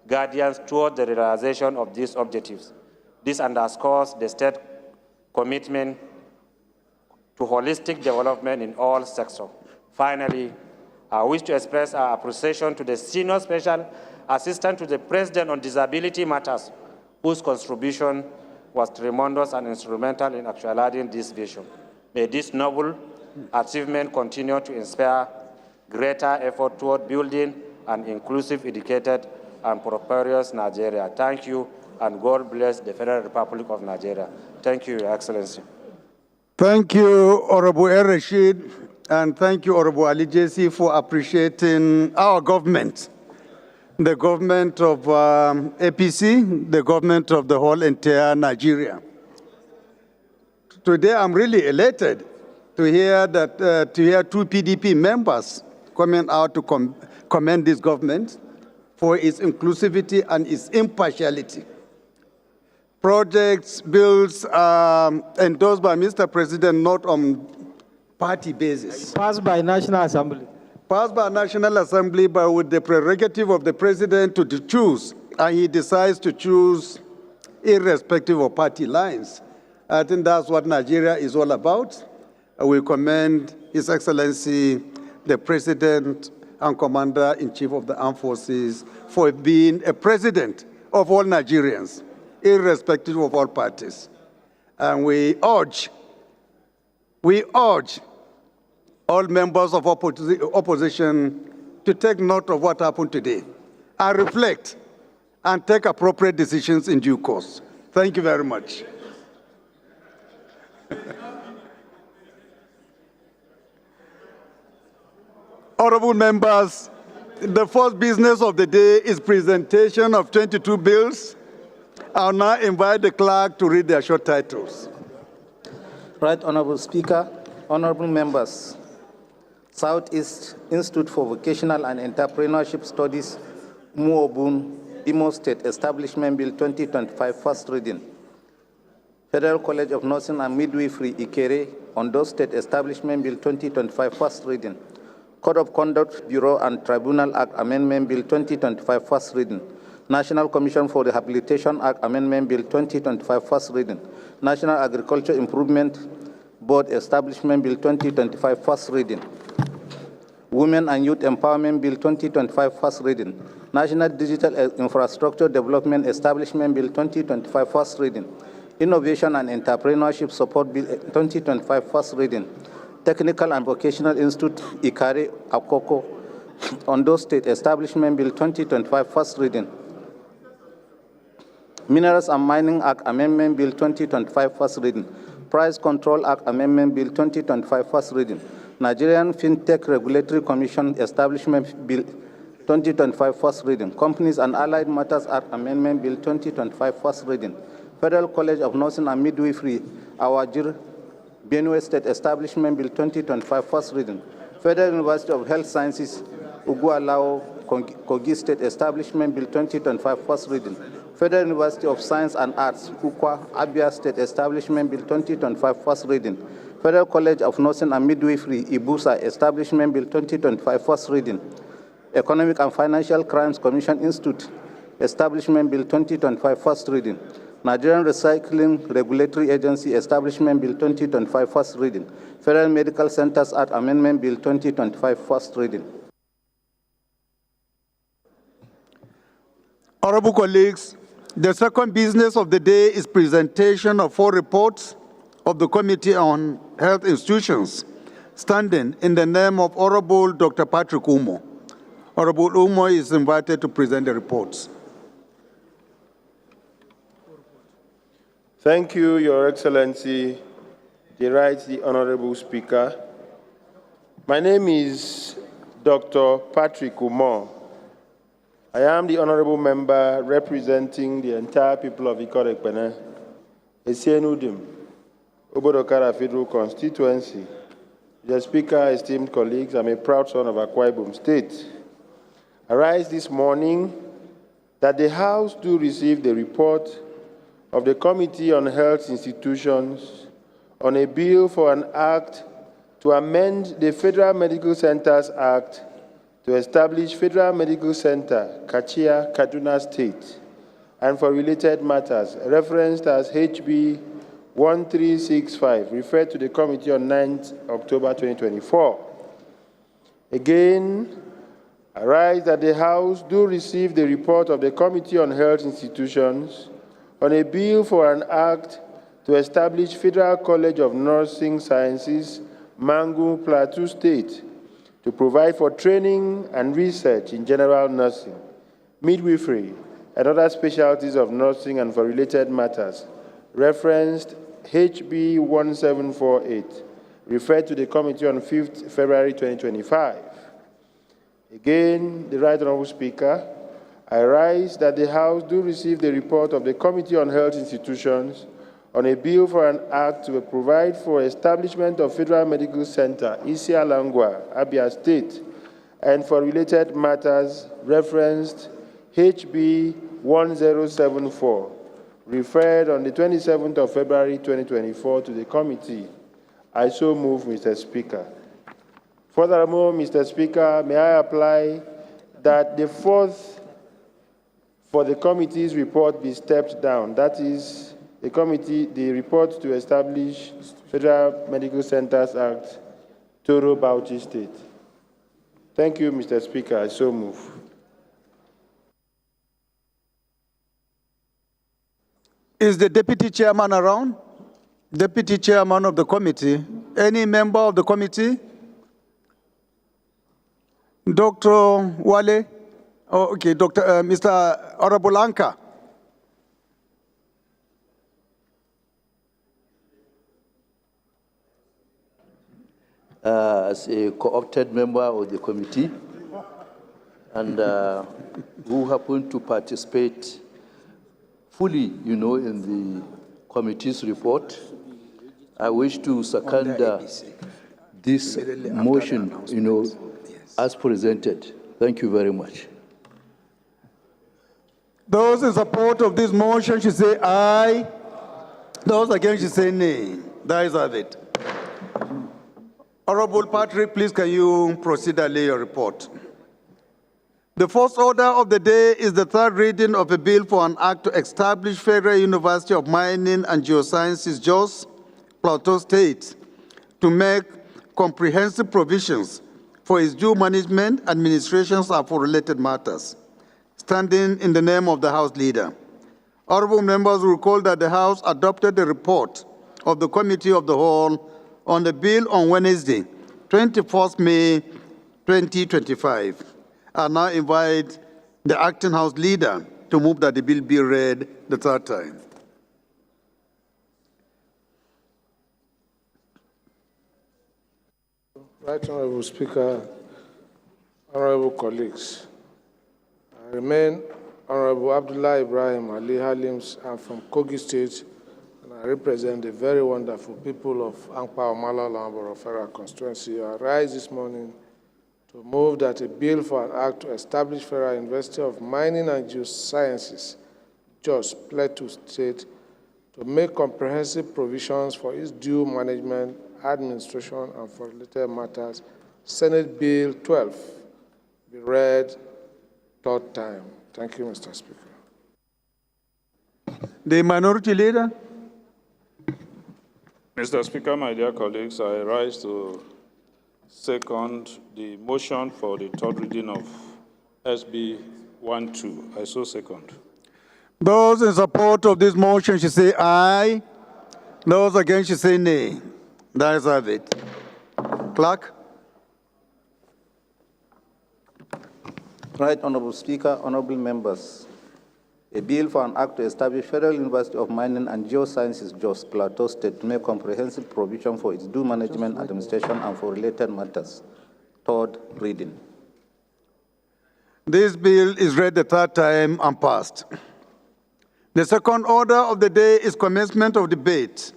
Speaker 14: guidance toward the realization of these objectives. This underscores the state commitment to holistic development in all sectors. Finally, I wish to express our appreciation to the Senior Special Assistant to the President on Disability Matters, whose contribution was tremendous and instrumental in actualizing this vision. May this noble achievement continue to inspire greater effort toward building an inclusive, educated, and prosperous Nigeria. Thank you, and God bless the Federal Republic of Nigeria. Thank you, Your Excellency.
Speaker 1: Thank you, Honorable El Rashid, and thank you, Honorable Ali JC, for appreciating our government, the government of APC, the government of the whole entire Nigeria. Today, I'm really elated to hear that to hear two PDP members coming out to commend this government for its inclusivity and its impartiality. Projects, bills endorsed by Mr. President, not on party basis.
Speaker 3: Passed by National Assembly.
Speaker 1: Passed by National Assembly, but with the prerogative of the President to choose, and he decides to choose irrespective of party lines. I think that's what Nigeria is all about. We commend His Excellency, the President and Commander-in-Chief of the Armed Forces, for being a president of all Nigerians, irrespective of all parties. And we urge all members of opposition to take note of what happened today and reflect and take appropriate decisions in due course. Thank you very much. Honorable members, the first business of the day is presentation of 22 bills. I'll now invite the clerk to read their short titles.
Speaker 15: Right Honorable Speaker, honorable members, Southeast Institute for Vocational and Entrepreneurship Studies, Muobun, Imo State Establishment Bill 2025, first reading. Federal College of Nursing and Midwifery, Ikere, Ondo State Establishment Bill 2025, first reading. Code of Conduct Bureau and Tribunal Act Amendment Bill 2025, first reading. National Commission for Rehabilitation Act Amendment Bill 2025, first reading. National Agriculture Improvement Board Establishment Bill 2025, first reading. Women and Youth Empowerment Bill 2025, first reading. National Digital Infrastructure Development Establishment Bill 2025, first reading. Innovation and Entrepreneurship Support Bill 2025, first reading. Technical and Vocational Institute, Ikare, Akoko, Ondo State Establishment Bill 2025, first reading. Minerals and Mining Act Amendment Bill 2025, first reading. Price Control Act Amendment Bill 2025, first reading. Nigerian FinTech Regulatory Commission Establishment Bill 2025, first reading. Companies and Allied Matters Act Amendment Bill 2025, first reading. Federal College of Nursing and Midwifery, Awajir, Benue State Establishment Bill 2025, first reading. Federal University of Health Sciences, Ugualao, Kogi State Establishment Bill 2025, first reading. Federal University of Science and Arts, Ukwa, Abia State Establishment Bill 2025, first reading. Federal College of Nursing and Midwifery, Ibusa Establishment Bill 2025, first reading. Economic and Financial Crimes Commission Institute Establishment Bill 2025, first reading. Nigerian Recycling Regulatory Agency Establishment Bill 2025, first reading. Federal Medical Centers Act Amendment Bill 2025, first reading.
Speaker 1: Honorable colleagues, the second business of the day is presentation of 4 reports of the Committee on Health Institutions, standing in the name of Honorable Dr. Patrick Umo. Honorable Umo is invited to present the reports.
Speaker 16: Thank you, Your Excellency, the Honorable Speaker. My name is Dr. Patrick Umo. I am the Honorable Member representing the entire people of Ikot-Ekpene, Esienudim, Obodokara Federal Constituency. Mr. Speaker, esteemed colleagues, I'm a proud son of Akwa Ibom State. I rise this morning that the House do receive the report of the Committee on Health Institutions on a bill for an act to amend the Federal Medical Centers Act to establish Federal Medical Center, Kachia, Kaduna State, and for related matters, referenced as HB 1365, referred to the Committee on 9th October 2024. Again, I rise that the House do receive the report of the Committee on Health Institutions on a bill for an act to establish Federal College of Nursing Sciences, Mangu, Plateau State, to provide for training and research in general nursing, midwifery, and other specialties of nursing and for related matters, referenced HB 1748, referred to the Committee on 5th February 2025. Again, the Right Honourable Speaker, I rise that the House do receive the report of the Committee on Health Institutions on a bill for an act to provide for establishment of Federal Medical Center, Isialangwa, Abia State, and for related matters referenced HB 1074, referred on the 27th of February 2024 to the committee. I so move, Mr. Speaker. Furthermore, Mr. Speaker, may I apply that the fourth for the committee's report be stepped down. That is, the report to establish Federal Medical Centers Act, Toro Bauchi State. Thank you, Mr. Speaker. I so move.
Speaker 1: Is the Deputy Chairman around? Deputy Chairman of the committee? Any member of the committee? Dr. Wale? Oh, okay, Mr. Honorable Anka.
Speaker 17: As a co-opted member of the committee and who happened to participate fully, in the committee's report, I wish to second this motion, as presented. Thank you very much.
Speaker 1: Those in support of this motion should say aye. Those against should say nay. The ayes have it. Honorable Patrick, please can you proceed and lay your report. The first order of the day is the third reading of a bill for an act to establish Federal University of Mining and Geosciences, JOS, Plateau State, to make comprehensive provisions for its due management, administrations, and for related matters, standing in the name of the House Leader. Honorable members will recall that the House adopted the report of the Committee of the Whole on the bill on Wednesday, 21st May 2025. I now invite the acting House Leader to move that the bill be read the third time.
Speaker 5: Right Honourable Speaker, honourable colleagues, I remain Honourable Abdullah Ibrahim Ali Halims. I'm from Kogi State, and I represent the very wonderful people of Ankpa Omala Lamboro Federal Constituency. I rise this morning to move that a bill for an act to establish Federal University of Mining and Geosciences, JOS, Plateau State, to make comprehensive provisions for its due management, administration, and for related matters, Senate Bill 12, be read third time. Thank you, Mr. Speaker.
Speaker 1: The minority leader.
Speaker 4: Mr. Speaker, my dear colleagues, I rise to second the motion for the third reading of SB 12. I so second.
Speaker 1: Those in support of this motion should say aye. Those against should say nay. The ayes have it. Clerk.
Speaker 15: Right Honorable Speaker, honorable members. A bill for an act to establish Federal University of Mining and Geosciences, Jos Plateau State, to make comprehensive provision for its due management, administration, and for related matters. Third reading.
Speaker 1: This bill is read the third time and passed. The second order of the day is commencement of debate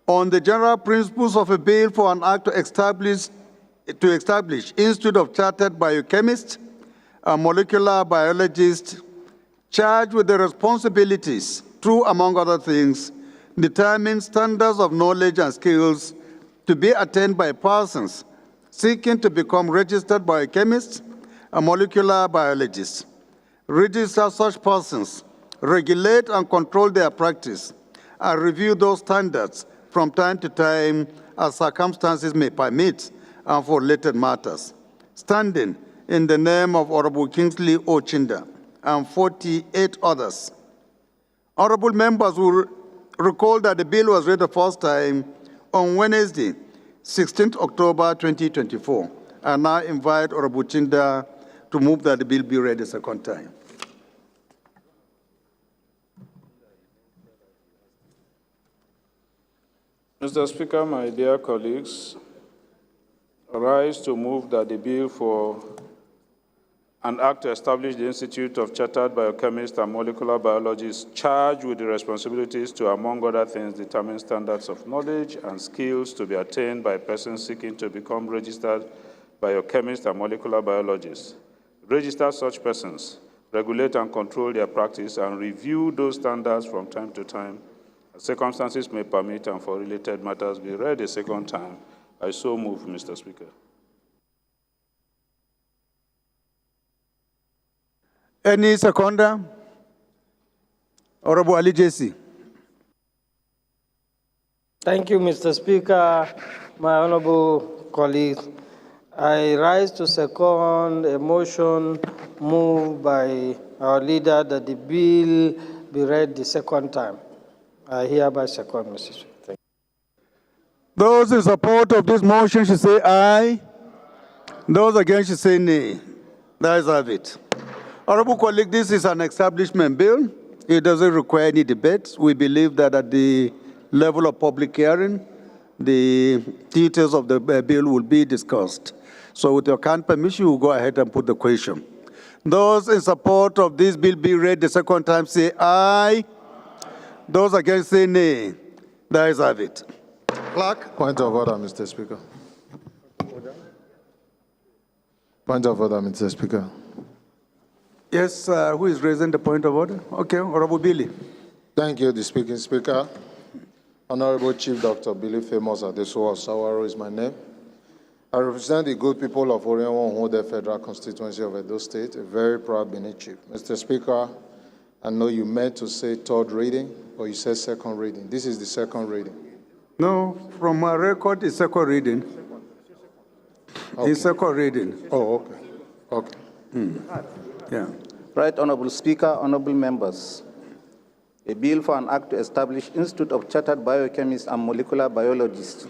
Speaker 1: on the general principles of a bill for an act to establish Institute of Chartered Biochemists and Molecular Biologists charged with the responsibilities to, among other things, determine standards of knowledge and skills to be attained by persons seeking to become registered biochemists and molecular biologists. Register such persons, regulate and control their practice, and review those standards from time to time as circumstances may permit and for related matters. Standing in the name of Honorable Kingsley Ochinda and 48 others. Honorable members will recall that the bill was read the first time on Wednesday, 16th October 2024. I now invite Honorable Ochinda to move that the bill be read a second time.
Speaker 4: Mr. Speaker, my dear colleagues, I rise to move that the bill for an act to establish the Institute of Chartered Biochemists and Molecular Biologists charged with the responsibilities to, among other things, determine standards of knowledge and skills to be attained by persons seeking to become registered biochemists and molecular biologists. Register such persons, regulate and control their practice, and review those standards from time to time as circumstances may permit and for related matters be read a second time. I so move, Mr. Speaker.
Speaker 1: Any seconder? Honorable Ali Jesse.
Speaker 3: Thank you, Mr. Speaker. My honorable colleagues, I rise to second a motion moved by our leader that the bill be read the second time. I hereby second, Mr. Speaker. Thank you.
Speaker 1: Those in support of this motion should say aye. Those against should say nay. The ayes have it. Honorable colleague, this is an establishment bill. It doesn't require any debate. We believe that at the level of public hearing, the details of the bill will be discussed. So with your kind permission, we'll go ahead and put the question. Those in support of this bill be read the second time say aye. Those against say nay. The ayes have it. Clerk.
Speaker 18: Point of order, Mr. Speaker. Point of order, Mr. Speaker.
Speaker 1: Yes, who is raising the point of order? Okay, Honorable Billy.
Speaker 18: Thank you, the speaking speaker. Honorable Chief Dr. Billy Famous Adesuwa Sawaro is my name. I represent the good people of Orienwon Federal Constituency of Edo State, a very proud Benin chief. Mr. Speaker, I know you meant to say third reading, but you said second reading. This is the second reading.
Speaker 1: No, from my record, it's second reading.
Speaker 18: Okay.
Speaker 1: It's second reading.
Speaker 18: Oh, okay. Okay.
Speaker 1: Yeah.
Speaker 15: Right Honorable Speaker, honorable members. A bill for an act to establish Institute of Chartered Biochemists and Molecular Biologists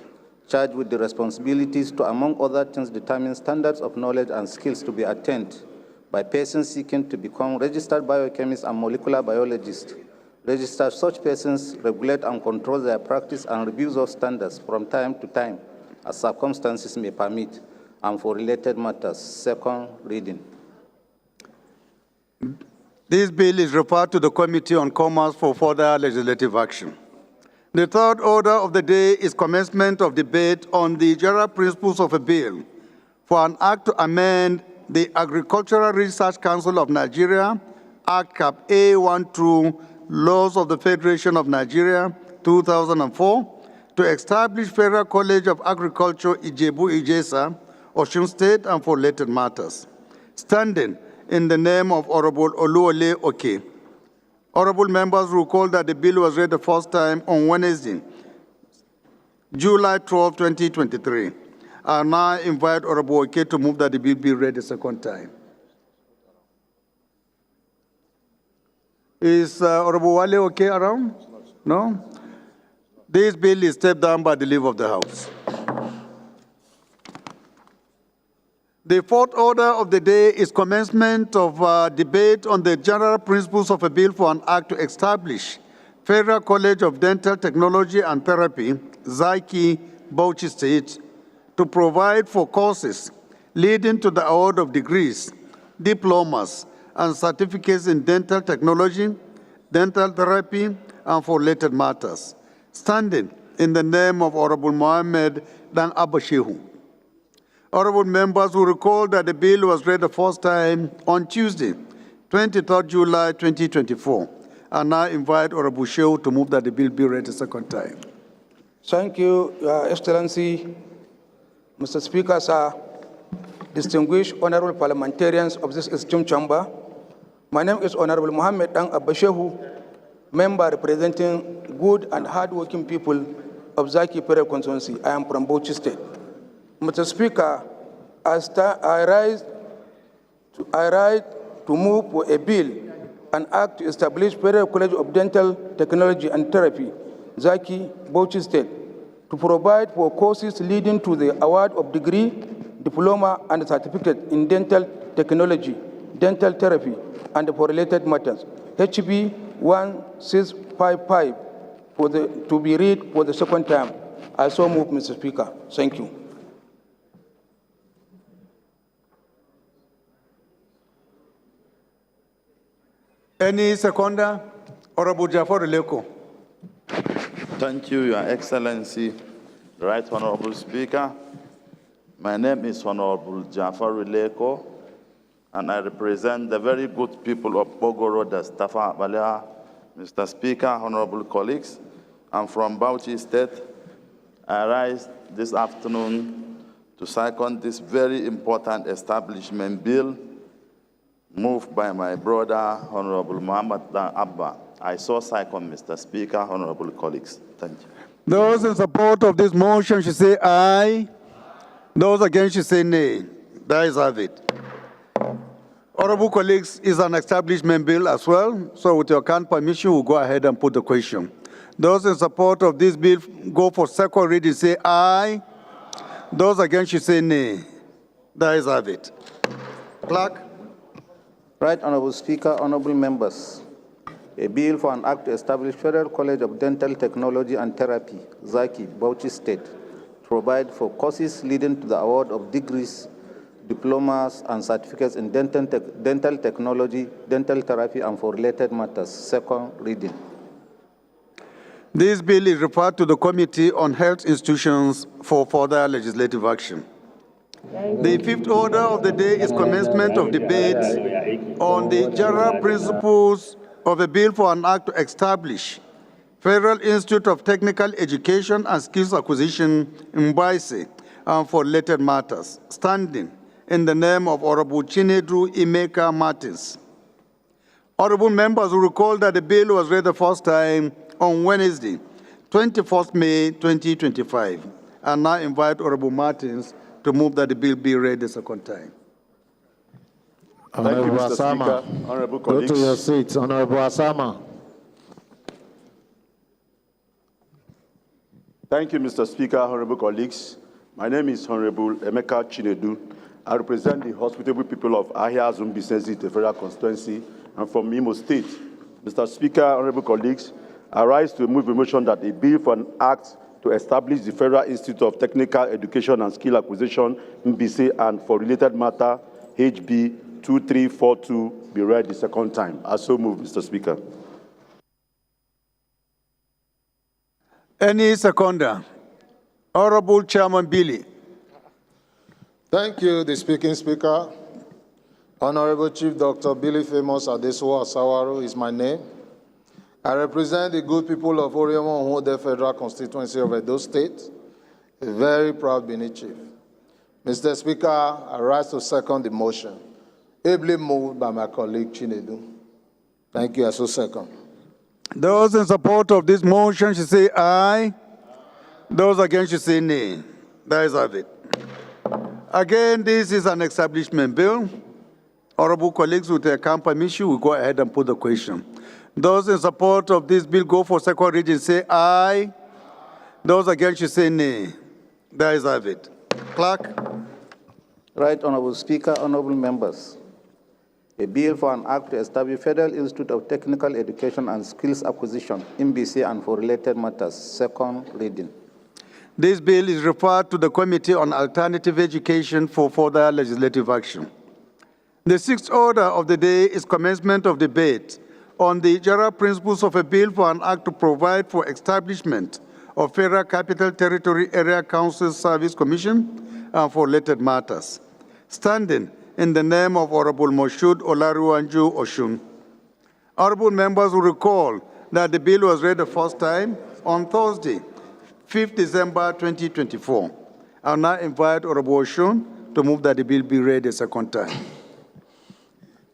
Speaker 15: charged with the responsibilities to, among other things, determine standards of knowledge and skills to be attained by persons seeking to become registered biochemists and molecular biologists. Register such persons, regulate and control their practice, and review those standards from time to time as circumstances may permit, and for related matters. Second reading.
Speaker 1: This bill is referred to the Committee on Commerce for further legislative action. The third order of the day is commencement of debate on the general principles of a bill for an act to amend the Agricultural Research Council of Nigeria, Act Cap A12, Laws of the Federation of Nigeria, 2004, to establish Federal College of Agriculture, Ijebu-Ijesa, Osun State, and for related matters. Standing in the name of Honorable Oluwole Oke Honorable members recall that the bill was read the first time on Wednesday, July 12, 2023. I now invite Honorable Oke to move that the bill be read a second time. Is Honorable Wale Oke around? No? This bill is stepped down by the leave of the House. The fourth order of the day is commencement of debate on the general principles of a bill for an act to establish Federal College of Dental Technology and Therapy, Zaki, Bauchi State, to provide for courses leading to the award of degrees, diplomas, and certificates in dental technology, dental therapy, and for related matters, standing in the name of Honorable Mohammed Dan Abashehu. Honorable members will recall that the bill was read the first time on Tuesday, 23rd July 2024. I now invite Honorable Shehu to move that the bill be read a second time.
Speaker 19: Thank you, Your Excellency, Mr. Speaker, sir, distinguished honorable parliamentarians of this esteemed chamber. My name is Honorable Mohammed Dan Abashehu, member representing good and hardworking people of Zaki Pere constituency. I am from Bauchi State. Mr. Speaker, I rise to move for a bill, an act to establish Federal College of Dental Technology and Therapy, Zaki, Bauchi State, to provide for courses leading to the award of degree, diploma, and certificate in dental technology, dental therapy, and for related matters. HB 1655 to be read for the second time. I so move, Mr. Speaker. Thank you.
Speaker 1: Any seconder? Honorable Jafar Leko.
Speaker 20: Thank you, Your Excellency, Right Honorable Speaker. My name is Honorable Jafar Leko, and I represent the very good people of Bogoro, Stafa Balea. Mr. Speaker, honorable colleagues, I'm from Bauchi State. I rise this afternoon to second this very important establishment bill moved by my brother, Honorable Muhammad Abba. I so second, Mr. Speaker, honorable colleagues. Thank you.
Speaker 1: Those in support of this motion should say aye. Those against should say nay. That is have it. Honorable colleagues, is an establishment bill as well, so with your kind permission, we'll go ahead and put the question. Those in support of this bill go for second reading, say aye. Those against should say nay. That is have it. Clerk.
Speaker 15: Right Honorable Speaker, honorable members, a bill for an act to establish Federal College of Dental Technology and Therapy, Zaki, Bauchi State, to provide for courses leading to the award of degrees, diplomas, and certificates in dental technology, dental therapy, and for related matters. Second reading.
Speaker 1: This bill is referred to the Committee on Health Institutions for further legislative action. The fifth order of the day is commencement of debate on the general principles of a bill for an act to establish Federal Institute of Technical Education and Skills Acquisition in Baise and for related matters, standing in the name of Honorable Chinedu Emeka Martins. Honorable members will recall that the bill was read the first time on Wednesday, 21st May 2025. I now invite Honorable Martins to move that the bill be read the second time.
Speaker 11: Honorable Asama, honorable colleagues.
Speaker 18: Go to your seats. Honorable Asama.
Speaker 11: Thank you, Mr. Speaker, honorable colleagues. My name is Honorable Emeka Chinedu. I represent the hospitable people of Ahia Zone Business in the Federal Constituency and from Imo State. Mr. Speaker, honorable colleagues, I rise to move a motion that a bill for an act to establish the Federal Institute of Technical Education and Skill Acquisition, MBC, and for related matter, HB 2342, be read the second time. I so move, Mr. Speaker.
Speaker 1: Any seconder? Honorable Chairman Billy.
Speaker 18: Thank you, the speaking speaker. Honorable Chief Dr. Billy Famous Adesuwa Asawaro is my name. I represent the good people of Oriemo Nhode Federal Constituency of Edo State, a very proud Bini chief. Mr. Speaker, I rise to second the motion, ably moved by my colleague Chinedu. Thank you. I so second.
Speaker 1: Those in support of this motion should say aye. Those against should say nay. That is of it. Again, this is an establishment bill. Honorable colleagues, with their kind permission, we go ahead and put the question. Those in support of this bill go for second reading, say aye. Those against should say nay. That is of it. Clerk.
Speaker 15: Right Honorable Speaker, honorable members. A bill for an act to establish Federal Institute of Technical Education and Skills Acquisition, MBC, and for related matters, second reading.
Speaker 1: This bill is referred to the Committee on Alternative Education for further legislative action. The sixth order of the day is commencement of debate on the general principles of a bill for an act to provide for establishment of Federal Capital Territory Area Council Service Commission and for related matters. Standing in the name of Honorable Moshood Olaruwanju Oshun. Honorable members will recall that the bill was read the first time on Thursday, 5th December 2024. I'll now invite Honorable Oshun to move that the bill be read a second time.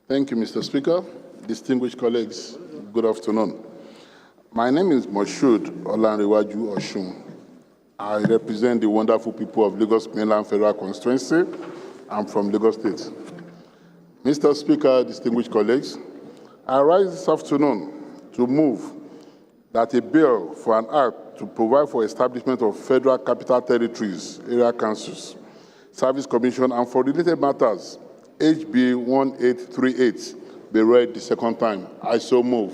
Speaker 21: Thank you, Mr. Speaker. Distinguished colleagues, good afternoon. My name is Moshood Olaruwanju Oshun. I represent the wonderful people of Lagos Mainland Federal Constituency. I'm from Lagos State. Mr. Speaker, distinguished colleagues, I rise this afternoon to move that a bill for an act to provide for establishment of Federal Capital Territories, Area Councils, Service Commission, and for related matters, HB 1838, be read the second time. I so move.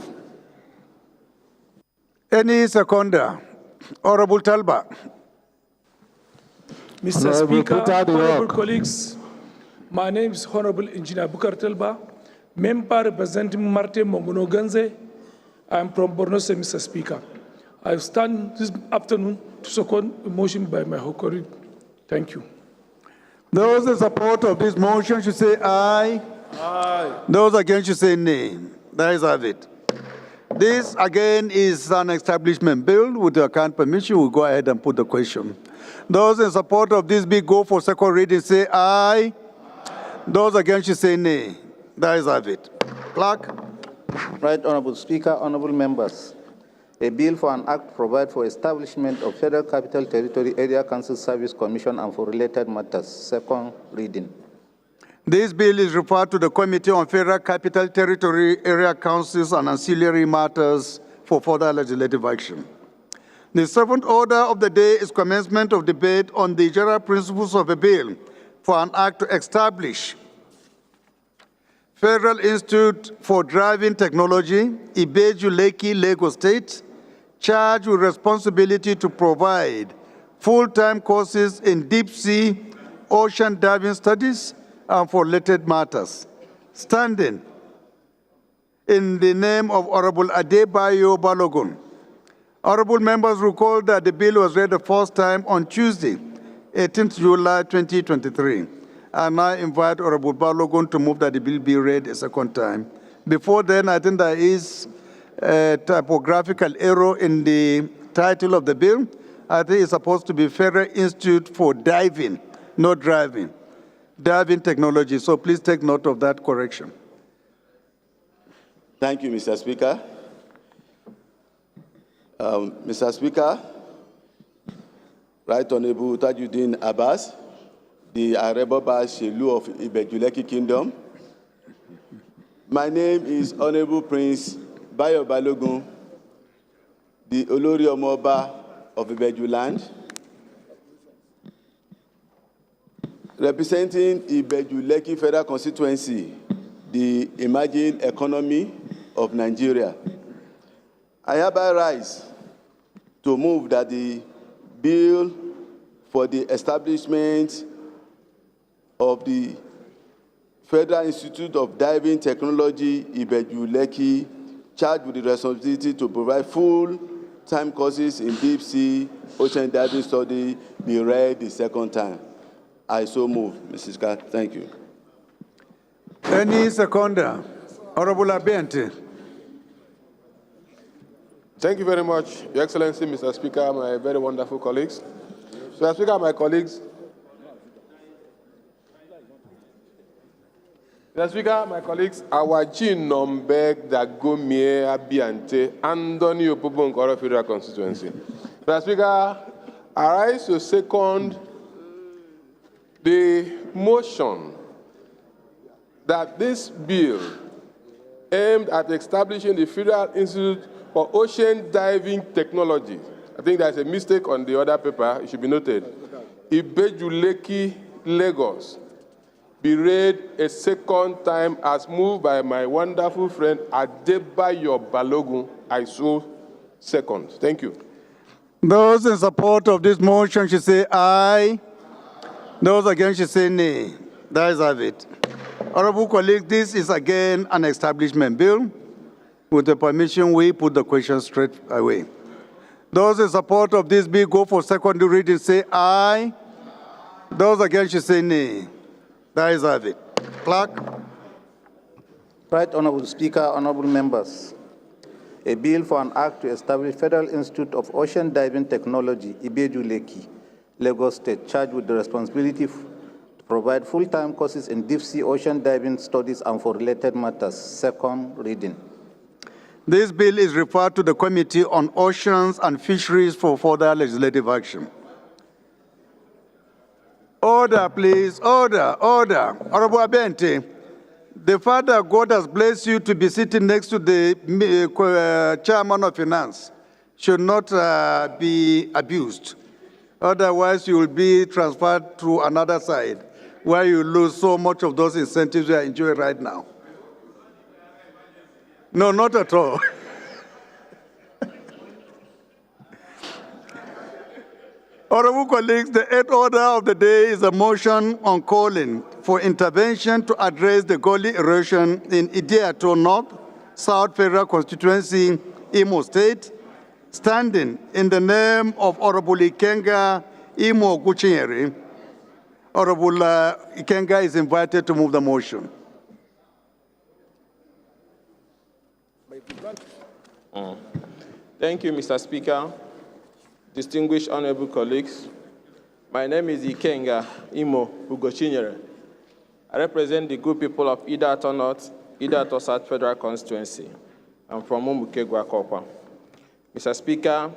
Speaker 1: Any seconder? Honorable Talba.
Speaker 22: Mr. Speaker, honorable colleagues, my name is Honorable Engineer Bukar Telba, member representing Marte Mongono Ganze. I am from Borno State, Mr. Speaker. I stand this afternoon to second a motion by my colleague. Thank you.
Speaker 1: Those in support of this motion should say aye.
Speaker 22: Aye.
Speaker 1: Those against should say nay. That is of it. This, again, is an establishment bill. With your kind permission, we'll go ahead and put the question. Those in support of this bill go for second reading, say aye. Those against you say nay. That is of it. Clerk.
Speaker 15: Right Honorable Speaker, honorable members. A bill for an act to provide for establishment of Federal Capital Territory Area Council Service Commission and for related matters, second reading.
Speaker 1: This bill is referred to the Committee on Federal Capital Territory Area Councils and Ancillary Matters for further legislative action. The seventh order of the day is commencement of debate on the general principles of a bill for an act to establish Federal Institute for Driving Technology, Ibeju-Lekki, Lagos State, charged with responsibility to provide full-time courses in deep-sea ocean diving studies and for related matters. Standing in the name of Honorable Adebayo Balogun. Honorable members recall that the bill was read the first time on Tuesday, 18th July 2023. I now invite Honorable Balogun to move that the bill be read a second time. Before then, I think there is a typographical error in the title of the bill. I think it's supposed to be Federal Institute for Diving, not Driving. Diving Technology. So please take note of that correction.
Speaker 23: Thank you, Mr. Speaker. Mr. Speaker, Right Honorable Tajuddin Abbas, the Areboba Shelu of Ibeju-Lekki Kingdom. My name is Honorable Prince Bayo Balogun, the Olori Omoba of Ibeju land, representing Ibeju-Lekki Federal Constituency, the emerging economy of Nigeria. I hereby rise to move that the bill for the establishment of the Federal Institute of Diving Technology, Ibeju-Lekki, charged with the responsibility to provide full-time courses in deep-sea ocean diving study, be read the second time. I so move, Mrs. Speaker. Thank you.
Speaker 1: Any seconder? Honorable Abente.
Speaker 7: Thank you very much, Your Excellency, Mr. Speaker, my very wonderful colleagues. Mr. Speaker, my colleagues,
Speaker 16: Mr. Speaker, my colleagues, Awachi Nombek Dagomie Abiante, Anthony Opobo Nkoro Federal Constituency. Mr. Speaker, I rise to second the motion that this bill aimed at establishing the Federal Institute for Ocean Diving Technology. I think there's a mistake on the other paper, it should be noted. Ibejuleki, Lagos, be read a second time as moved by my wonderful friend Adebayo Balogun. I so second. Thank you.
Speaker 1: Those in support of this motion should say aye. Those against should say nay. That is have it. Honorable colleagues, this is again an establishment bill. With the permission, we put the question straight away. Those in support of this bill go for second reading, say aye. Those against should say nay. That is have it. Clerk.
Speaker 15: Right Honorable Speaker, honorable members. A bill for an act to establish Federal Institute of Ocean Diving Technology, Ibeju Lekki, Lagos State, charged with the responsibility to provide full-time courses in deep-sea ocean diving studies and for related matters. Second reading.
Speaker 1: This bill is referred to the Committee on Oceans and Fisheries for further legislative action. Order, please. Order, order. Honorable Abente, the fact that God has blessed you to be sitting next to the chairman of finance should not be abused. Otherwise, you will be transferred to another side where you lose so much of those incentives you are enjoying right now. No, not at all. Honorable colleagues, the eighth order of the day is a motion on calling for intervention to address the gully erosion in Idiato North, South Federal Constituency, Imo State, standing in the name of Honorable Ikenga Imo Guchinyeri. Honorable Ikenga is invited to move the motion.
Speaker 6: Thank you, Mr. Speaker. Distinguished honorable colleagues, my name is Ikenga Imo Ugochinyere. I represent the good people of Idato North, Idato South Federal Constituency. I'm from Umukegwa Kokwa. Mr. Speaker,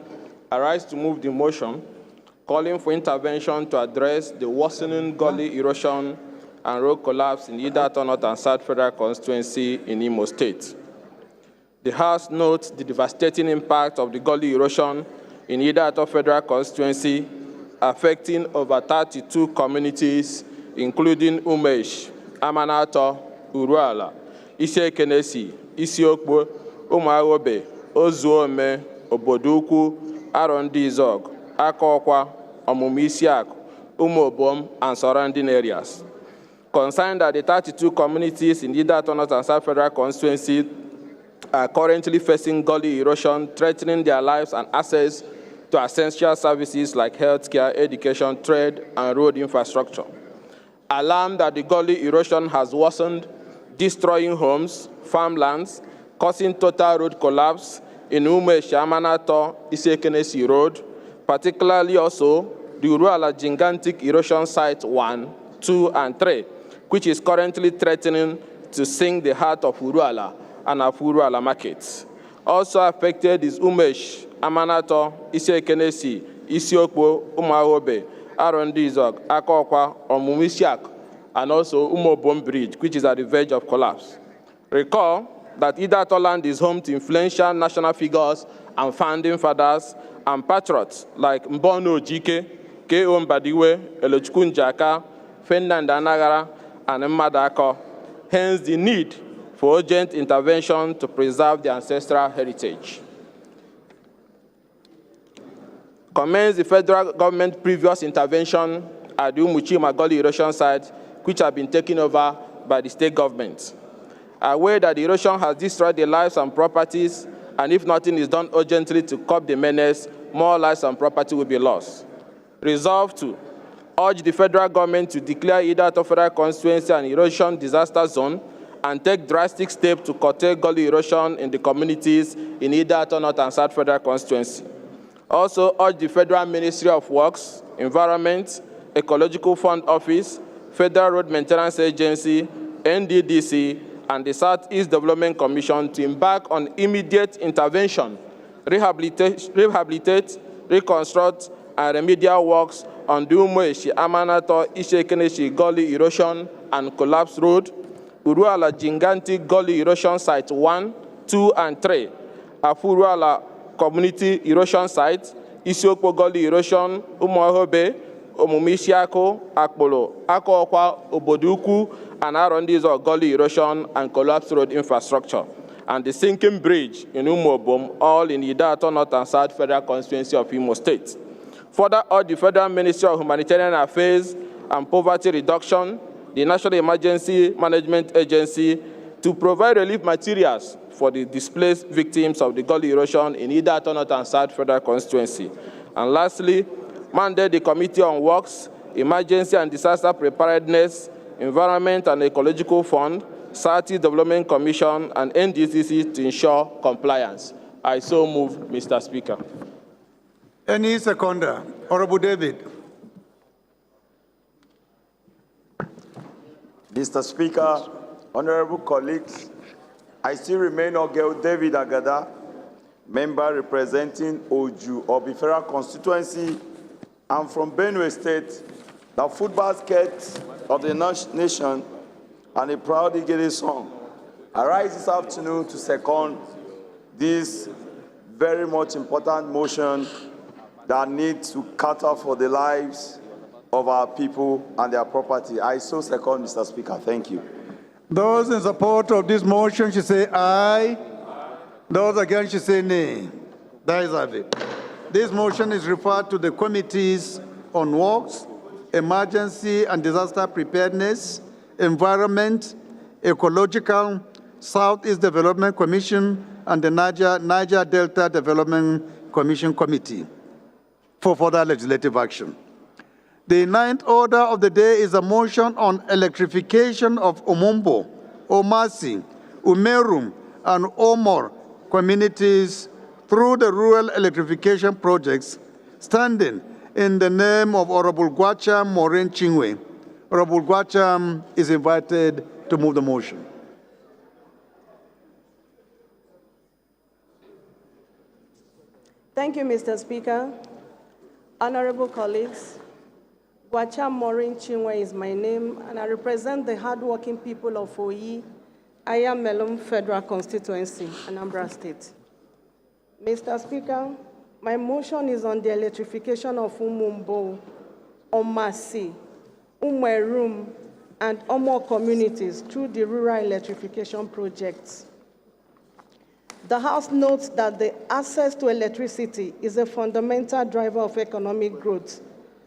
Speaker 6: I rise to move the motion calling for intervention to address the worsening gully erosion and road collapse in Idato North and South Federal Constituency in Imo State. The House notes the devastating impact of the gully erosion in Idato Federal Constituency, affecting over 32 communities, including Umesh, Amanato, Uruala, Isiekenesi, Isiokbo, Umuagobe, Ozuome, Obodukwu, Arondizog, Akokwa, Omumisiak, Umobom, and surrounding areas. Concerned that the 32 communities in Idato North and South Federal Constituency are currently facing gully erosion, threatening their lives and access to essential services like healthcare, education, trade, and road infrastructure. Alarmed that the gully erosion has worsened, destroying homes, farmlands, causing total road collapse in Umesh, Amanato, Isekenesi Road, particularly also the Uruala gigantic erosion site 1, 2, and 3, which is currently threatening to sink the heart of Uruala and of Uruala markets. Also affected is Umesh, Amanato, Isiekenesi, Isiokbo, Umuagobe, Arondizog, Akokwa, Omumisiak, and also Umobom Bridge, which is at the verge of collapse. Recall that Idato land is home to influential national figures and founding fathers and patriots like Mbono Ojike, K.O. Mbadiwe, Elochukwu Njaka, Ferdinand Anagara, and Mmadụ. Hence the need for urgent intervention to preserve the ancestral heritage. Commends the federal government's previous intervention at the Umuchima Gully erosion site, which have been taken over by the state government. Aware that the erosion has destroyed the lives and properties, and if nothing is done urgently to curb the menace, more lives and property will be lost. Resolved to urge the federal government to declare Idato Federal Constituency an erosion disaster zone and take drastic steps to curtail gully erosion in the communities in Idato North and South Federal Constituency. Also urge the Federal Ministry of Works, Environment, Ecological Fund Office, Federal Road Maintenance Agency, NDDC, and the Southeast Development Commission to embark on immediate intervention, rehabilitate, reconstruct, and remedial works on the Umueshi Amanato Ishekeneshi Gully Erosion and Collapse Road, Uruala Jinganti Gully Erosion Site 1, 2, and 3, Afuruala Community Erosion Site, Isiokpo Gully Erosion, Umuahobe, Omumishiako, Akpolo, Akokwa, Oboduku, and Arondizo Gully Erosion and Collapse Road Infrastructure, and the sinking bridge in Umobom, all in Idato North and South Federal Constituency of Imo State. Further, urge the Federal Ministry of Humanitarian Affairs and Poverty Reduction, the National Emergency Management Agency, to provide relief materials for the displaced victims of the gully erosion in Idato North and South Federal Constituency. And lastly, mandate the Committee on Works, Emergency and Disaster Preparedness, Environment and Ecological Fund, Southeast Development Commission, and NDCC to ensure compliance. I so move, Mr. Speaker.
Speaker 1: Any seconder? Honorable David.
Speaker 8: Mr. Speaker, honorable colleagues, I still remain Ogel David Agada, member representing Oju, Obifera constituency. I'm from Benue State, the food basket of the nation, and a proud Igede song. I rise this afternoon to second this very much important motion that needs to cater for the lives of our people and their property. I so second, Mr. Speaker. Thank you.
Speaker 1: Those in support of this motion should say aye. Those against should say nay. That is it. This motion is referred to the Committees on Works, Emergency and Disaster Preparedness, Environment, Ecological, Southeast Development Commission, and the Niger Delta Development Commission Committee for further legislative action. The ninth order of the day is a motion on electrification of Omumbo, Omasi, Umerum, and Omor communities through the rural electrification projects, standing in the name of Honorable Gwacham Maureen Chingwe. Honorable Gwacham is invited to move the motion.
Speaker 9: Thank you, Mr. Speaker. Honorable colleagues, Gwacham Maureen Chingwe is my name, and I represent the hardworking people of Oyi, Ayamelum Federal Constituency, Anambra State. Mr. Speaker, my motion is on the electrification of Umumbo, Omasi, Umerum, and Omo communities through the rural electrification projects. The House notes that the access to electricity is a fundamental driver of economic growth,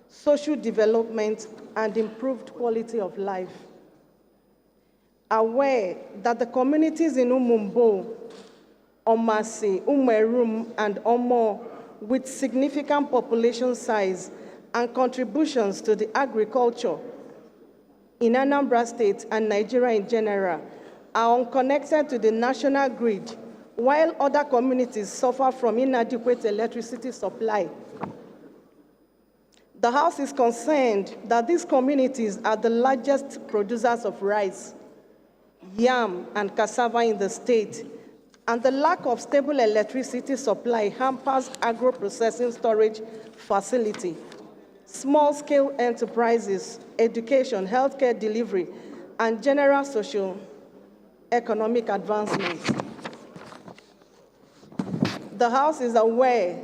Speaker 9: social development, and improved quality of life. Aware that the communities in Umumbo, Omasi, Umerum, and Omo, with significant population size and contributions to the agriculture in Anambra State and Nigeria in general, are unconnected to the national grid, while other communities suffer from inadequate electricity supply. The House is concerned that these communities are the largest producers of rice, yam, and cassava in the state, and the lack of stable electricity supply hampers agro-processing storage facility, small-scale enterprises, education, healthcare delivery, and general socio-economic advancement. The House is aware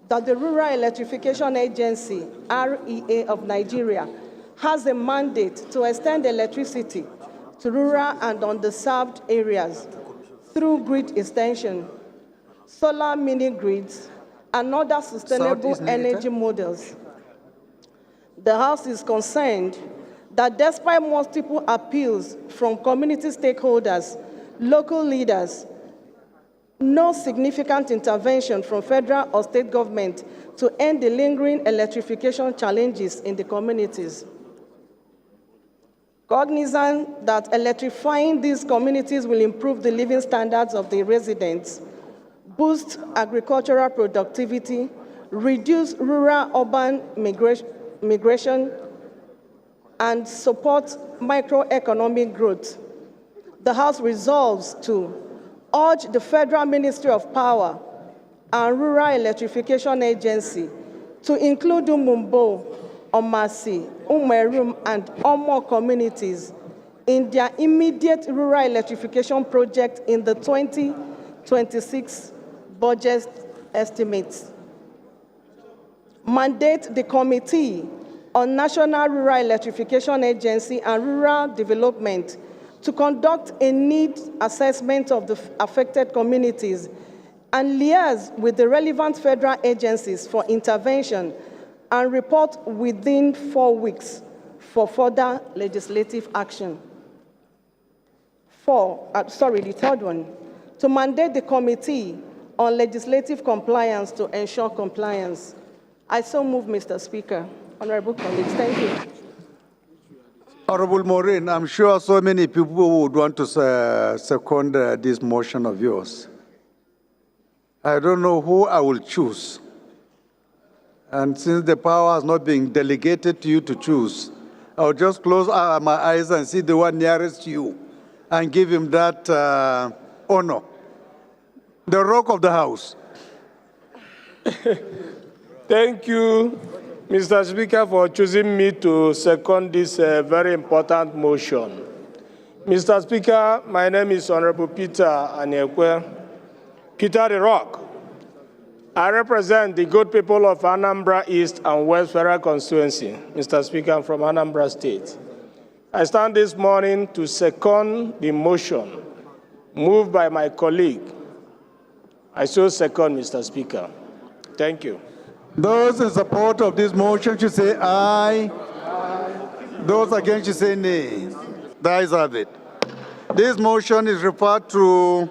Speaker 9: that the Rural Electrification Agency, REA of Nigeria, has a mandate to extend electricity to rural and underserved areas through grid extension, solar mini-grids, and other sustainable energy models. The House is concerned that despite multiple appeals from community stakeholders, local leaders, no significant intervention from federal or state government to end the lingering electrification challenges in the communities. Cognizant that electrifying these communities will improve the living standards of the residents, boost agricultural productivity, reduce rural-urban migration, and support microeconomic growth, the House resolves to urge the Federal Ministry of Power and Rural Electrification Agency to include Umumbo, Omasi, Umerum, and Omo communities in their immediate rural electrification project in the 2026 budget estimates. Mandate the Committee on National Rural Electrification Agency and Rural Development to conduct a needs assessment of the affected communities and liaise with the relevant federal agencies for intervention and report within 4 weeks for further legislative action. The third one, to mandate the Committee on Legislative Compliance to ensure compliance. I so move, Mr. Speaker. Honorable colleagues, thank you.
Speaker 1: Honorable Maureen, I'm sure so many people would want to second this motion of yours. I don't know who I will choose. And since the power has not been delegated to you to choose, I'll just close my eyes and see the one nearest to you and give him that honor. The Rock of the House.
Speaker 10: Thank you, Mr. Speaker, for choosing me to second this very important motion. Mr. Speaker, my name is Honorable Peter Anyekwe, Peter the Rock. I represent the good people of Anambra East and West Federal Constituency. Mr. Speaker, I'm from Anambra State. I stand this morning to second the motion moved by my colleague. I so second, Mr. Speaker. Thank you.
Speaker 1: Those in support of this motion should say aye. Those against should say nay. The ayes have it. This motion is referred to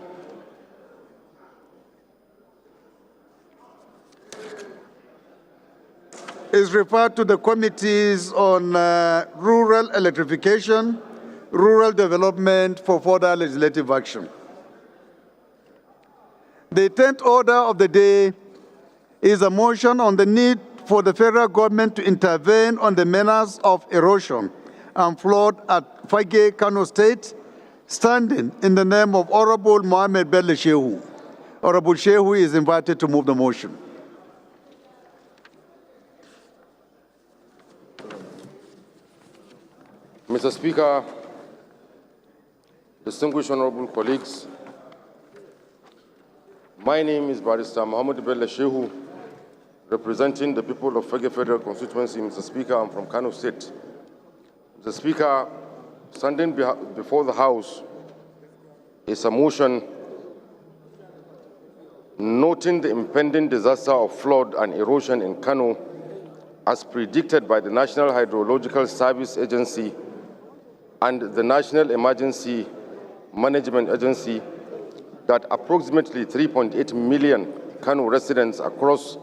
Speaker 1: the committees on rural electrification, rural development for further legislative action. The 10th order of the day is a motion on the need for the federal government to intervene on the menace of erosion and flood at Fage, Kano State, standing in the name of Honorable Mohammed Bello Shehu. Honorable Shehu is invited to move the motion.
Speaker 11: Mr. Speaker, distinguished honorable colleagues, my name is Barrister Mohammed Bello Shehu, representing the people of Fege Federal Constituency. Mr. Speaker, I'm from Kano State. Mr. Speaker, standing before the House is a motion noting the impending disaster of flood and erosion in Kano as predicted by the National Hydrological Service Agency and the National Emergency Management Agency, that approximately 3.8 million Kano residents across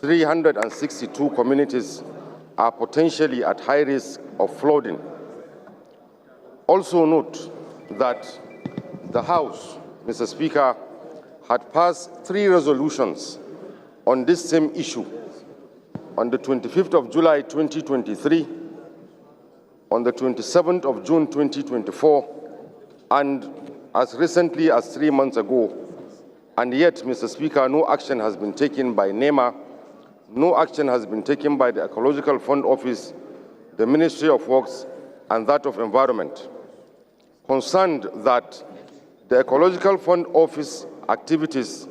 Speaker 11: 362 communities are potentially at high risk of flooding. Also note that the House, Mr. Speaker, had passed 3 resolutions on this same issue on the 25th of July 2023, on the 27th of June 2024, and as recently as 3 months ago. And yet, Mr. Speaker, no action has been taken by NEMA, no action has been taken by the Ecological Fund Office, the Ministry of Works, and that of Environment. Concerned that the Ecological Fund Office activities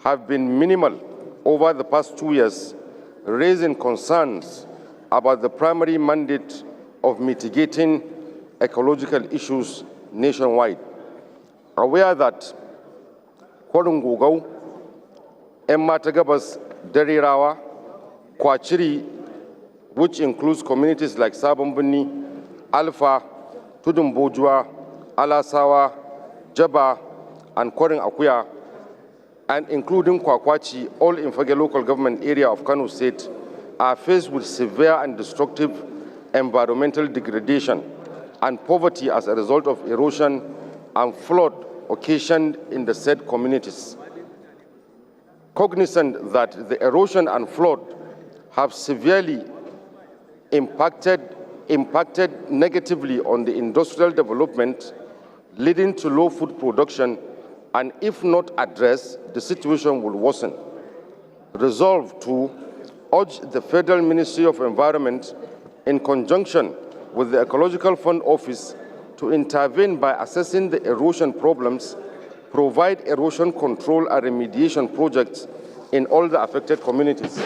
Speaker 11: have been minimal over the past 2 years, raising concerns about the primary mandate of mitigating ecological issues nationwide. Aware that Kwarungugau, Emmata Gabas, Derirawa, Kwachiri, which includes communities like Sabumbuni, Alpha, Tudumbojua, Alasawa, Jaba, and Kwaring Akuya, and including Kwakwachi, all in Fage local government area of Kano State, are faced with severe and destructive environmental degradation and poverty as a result of erosion and flood occasioned in the said communities. Cognizant that the erosion and flood have severely impacted negatively on the industrial development, leading to low food production, and if not addressed, the situation will worsen. Resolved to urge the Federal Ministry of Environment, in conjunction with the Ecological Fund Office, to intervene by assessing the erosion problems, provide erosion control and remediation projects in all the affected communities.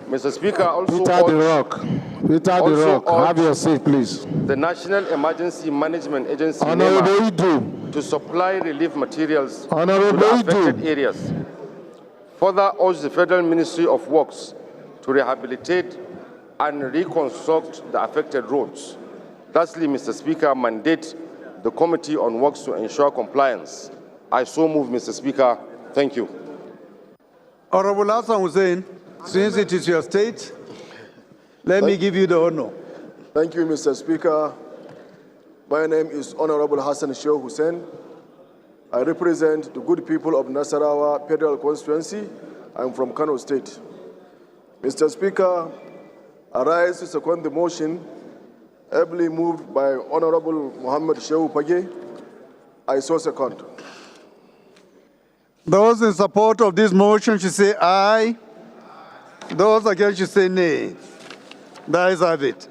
Speaker 11: Mr. Speaker, also
Speaker 18: have your seat, please.
Speaker 11: The National Emergency Management Agency to supply relief materials to the affected areas. Further urge the Federal Ministry of Works to rehabilitate and reconstruct the affected roads. Lastly, Mr. Speaker, mandate the Committee on Works to ensure compliance. I so move, Mr. Speaker. Thank you.
Speaker 1: Honorable Hassan Hussein, since it is your state, let me give you the honor.
Speaker 2: Thank you, Mr. Speaker. My name is Honorable Hassan Sheikh Hussein. I represent the good people of Nasarawa Federal Constituency. I'm from Kano State. Mr. Speaker, I rise to second the motion ably moved by Honorable Muhammad Shehu Page. I so second.
Speaker 1: Those in support of this motion should say aye. Those against should say nay. The ayes have it.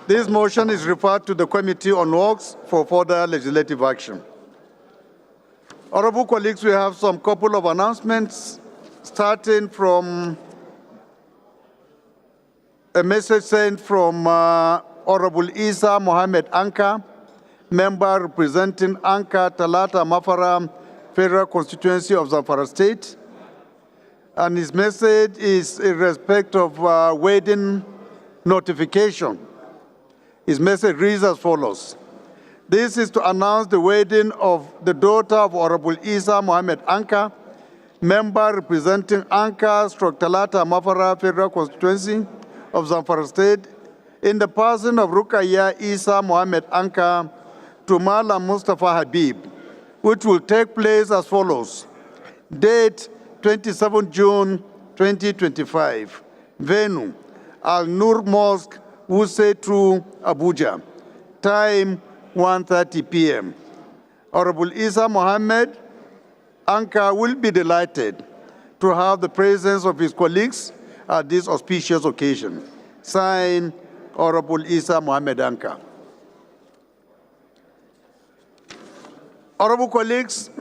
Speaker 1: This motion is referred to the Committee on Works for further legislative action. Honorable colleagues, we have some couple of announcements, starting from a message sent from Honorable Isa Mohammed Anka, member representing Anka Talata Mafara Federal Constituency of Zamfara State. And his message is in respect of wedding notification. His message reads as follows. This is to announce the wedding of the daughter of Honorable Isa Mohammed Anka, member representing Anka/Talata Mafara Federal Constituency of Zamfara State, in the person of Rukaya Isa Mohammed Anka to Malam Mustafa Habib, which will take place as follows. Date 27 June 2025. Venue, Al-Nur Mosque, Wusetu, Abuja. Time, 1:30 p.m. Honorable Isa Mohammed Anka will be delighted to have the presence of his colleagues at this auspicious occasion. Signed, Honorable Isa Mohammed Anka. Honorable colleagues,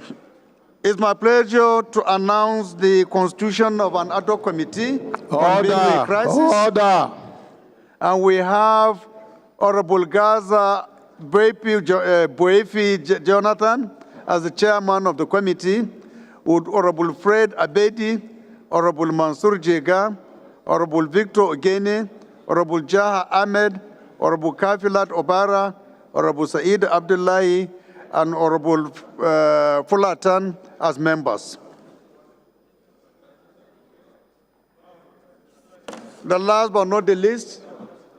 Speaker 1: it's my pleasure to announce the constitution of an ad hoc committee on dealing with crisis.
Speaker 18: Order.
Speaker 1: And we have Honorable Gaza Boefi Jonathan as the chairman of the committee, with Honorable Fred Abedi, Honorable Mansour Jega, Honorable Victor Ogene, Honorable Jaha Ahmed, Honorable Kafilat Obara, Honorable Saeed Abdullahi, and Honorable Fulatan as members. The last but not the least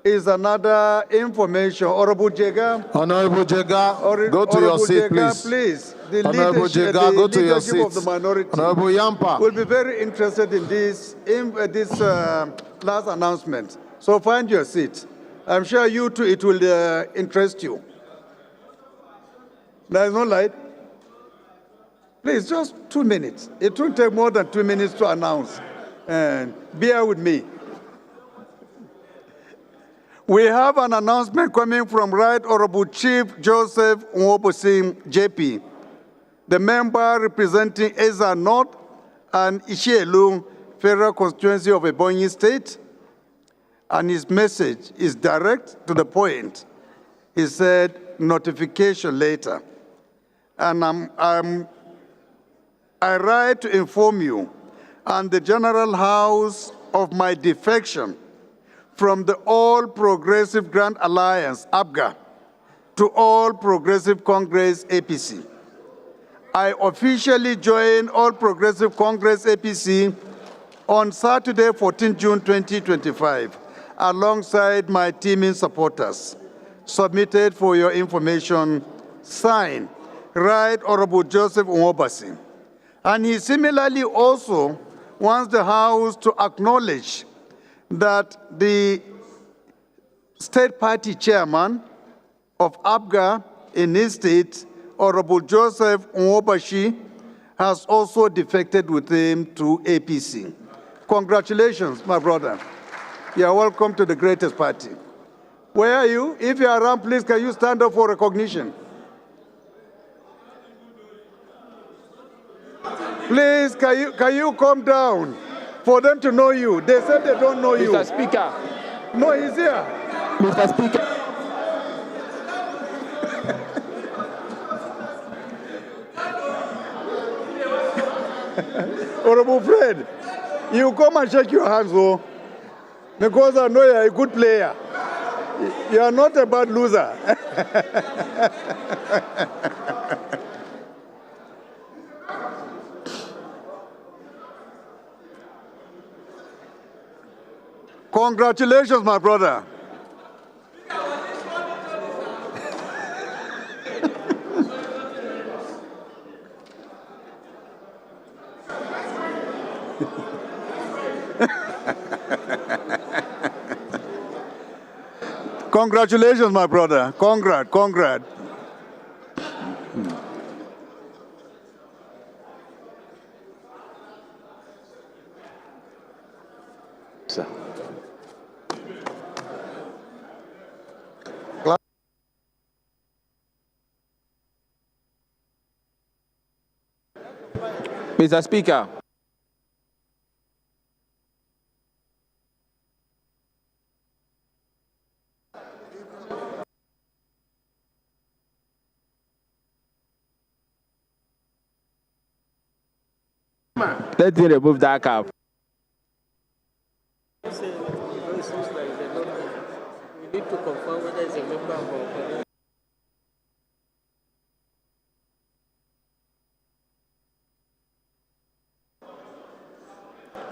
Speaker 1: is another information. Honorable Jega.
Speaker 18: Honorable Jega, go to your seat,
Speaker 1: Jega,
Speaker 18: please.
Speaker 1: The
Speaker 18: Honorable
Speaker 1: leadership,
Speaker 18: Jega, go
Speaker 1: the
Speaker 18: to your
Speaker 1: leadership
Speaker 18: seat.
Speaker 1: of the minority
Speaker 18: Honorable Yampa
Speaker 1: will be very interested in this last announcement. So find your seat. I'm sure you too, it will interest you. There is no light. Please, just 2 minutes. It won't take more than 2 minutes to announce. And bear with me. We have an announcement coming from Right Honorable Chief Joseph Nwobosim, JP, the member representing Eza North and Ishielu Federal Constituency of Ebonyi State. And his message is direct to the point. He said, notification later. And I write to inform you and the General House of my defection from the All Progressive Grand Alliance, APGA, to All Progressive Congress, APC. I officially joined All Progressive Congress, APC, on Saturday, 14 June 2025, alongside my teaming supporters. Submitted for your information, signed, Right Honorable Joseph Nwobasi. And he similarly also wants the House to acknowledge that the state party chairman of APGA in his state, Honorable Joseph Nwobashi, has also defected with him to APC. Congratulations, my brother. You are welcome to the greatest party. Where are you? If you are around, please, can you stand up for recognition? Please, can you come down for them to know you? They said they don't know you.
Speaker 6: Mr. Speaker.
Speaker 1: No, he's here.
Speaker 6: Mr. Speaker.
Speaker 1: Honorable Fred, you come and shake your hands, oh, because I know you're a good player. You are not a bad loser. Congratulations, my brother. Congratulations, my brother. Congrats.
Speaker 20: Sir.
Speaker 6: Mr. Speaker. Let me remove that cap.
Speaker 3: We need to confirm whether it's a member of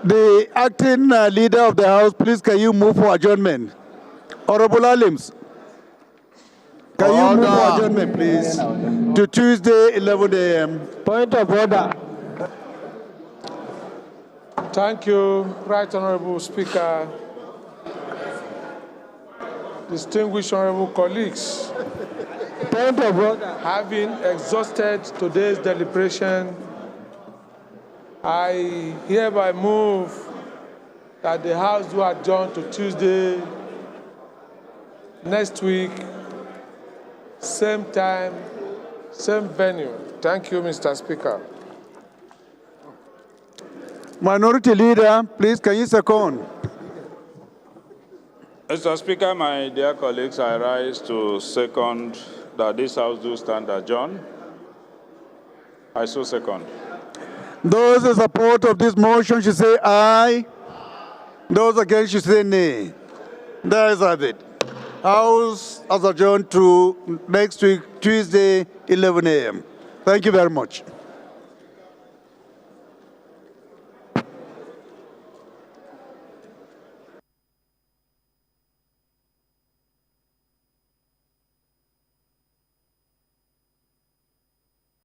Speaker 1: The acting leader of the House, please, can you move for adjournment? Honorable Alims, can you move for adjournment, please, to Tuesday, 11 a.m.
Speaker 10: Point of order. Thank you, Right Honorable Speaker, distinguished honorable colleagues.
Speaker 3: Point of order.
Speaker 10: Having exhausted today's deliberation, I hereby move that the House do adjourn to Tuesday next week, same time, same venue. Thank you, Mr. Speaker.
Speaker 1: Minority Leader, please, can you second?
Speaker 4: Mr. Speaker, my dear colleagues, I rise to second that this House do stand adjourned. I so second.
Speaker 1: Those in support of this motion should say aye. Those against should say nay. There is it. House has adjourned to next week, Tuesday, 11 a.m. Thank you very much.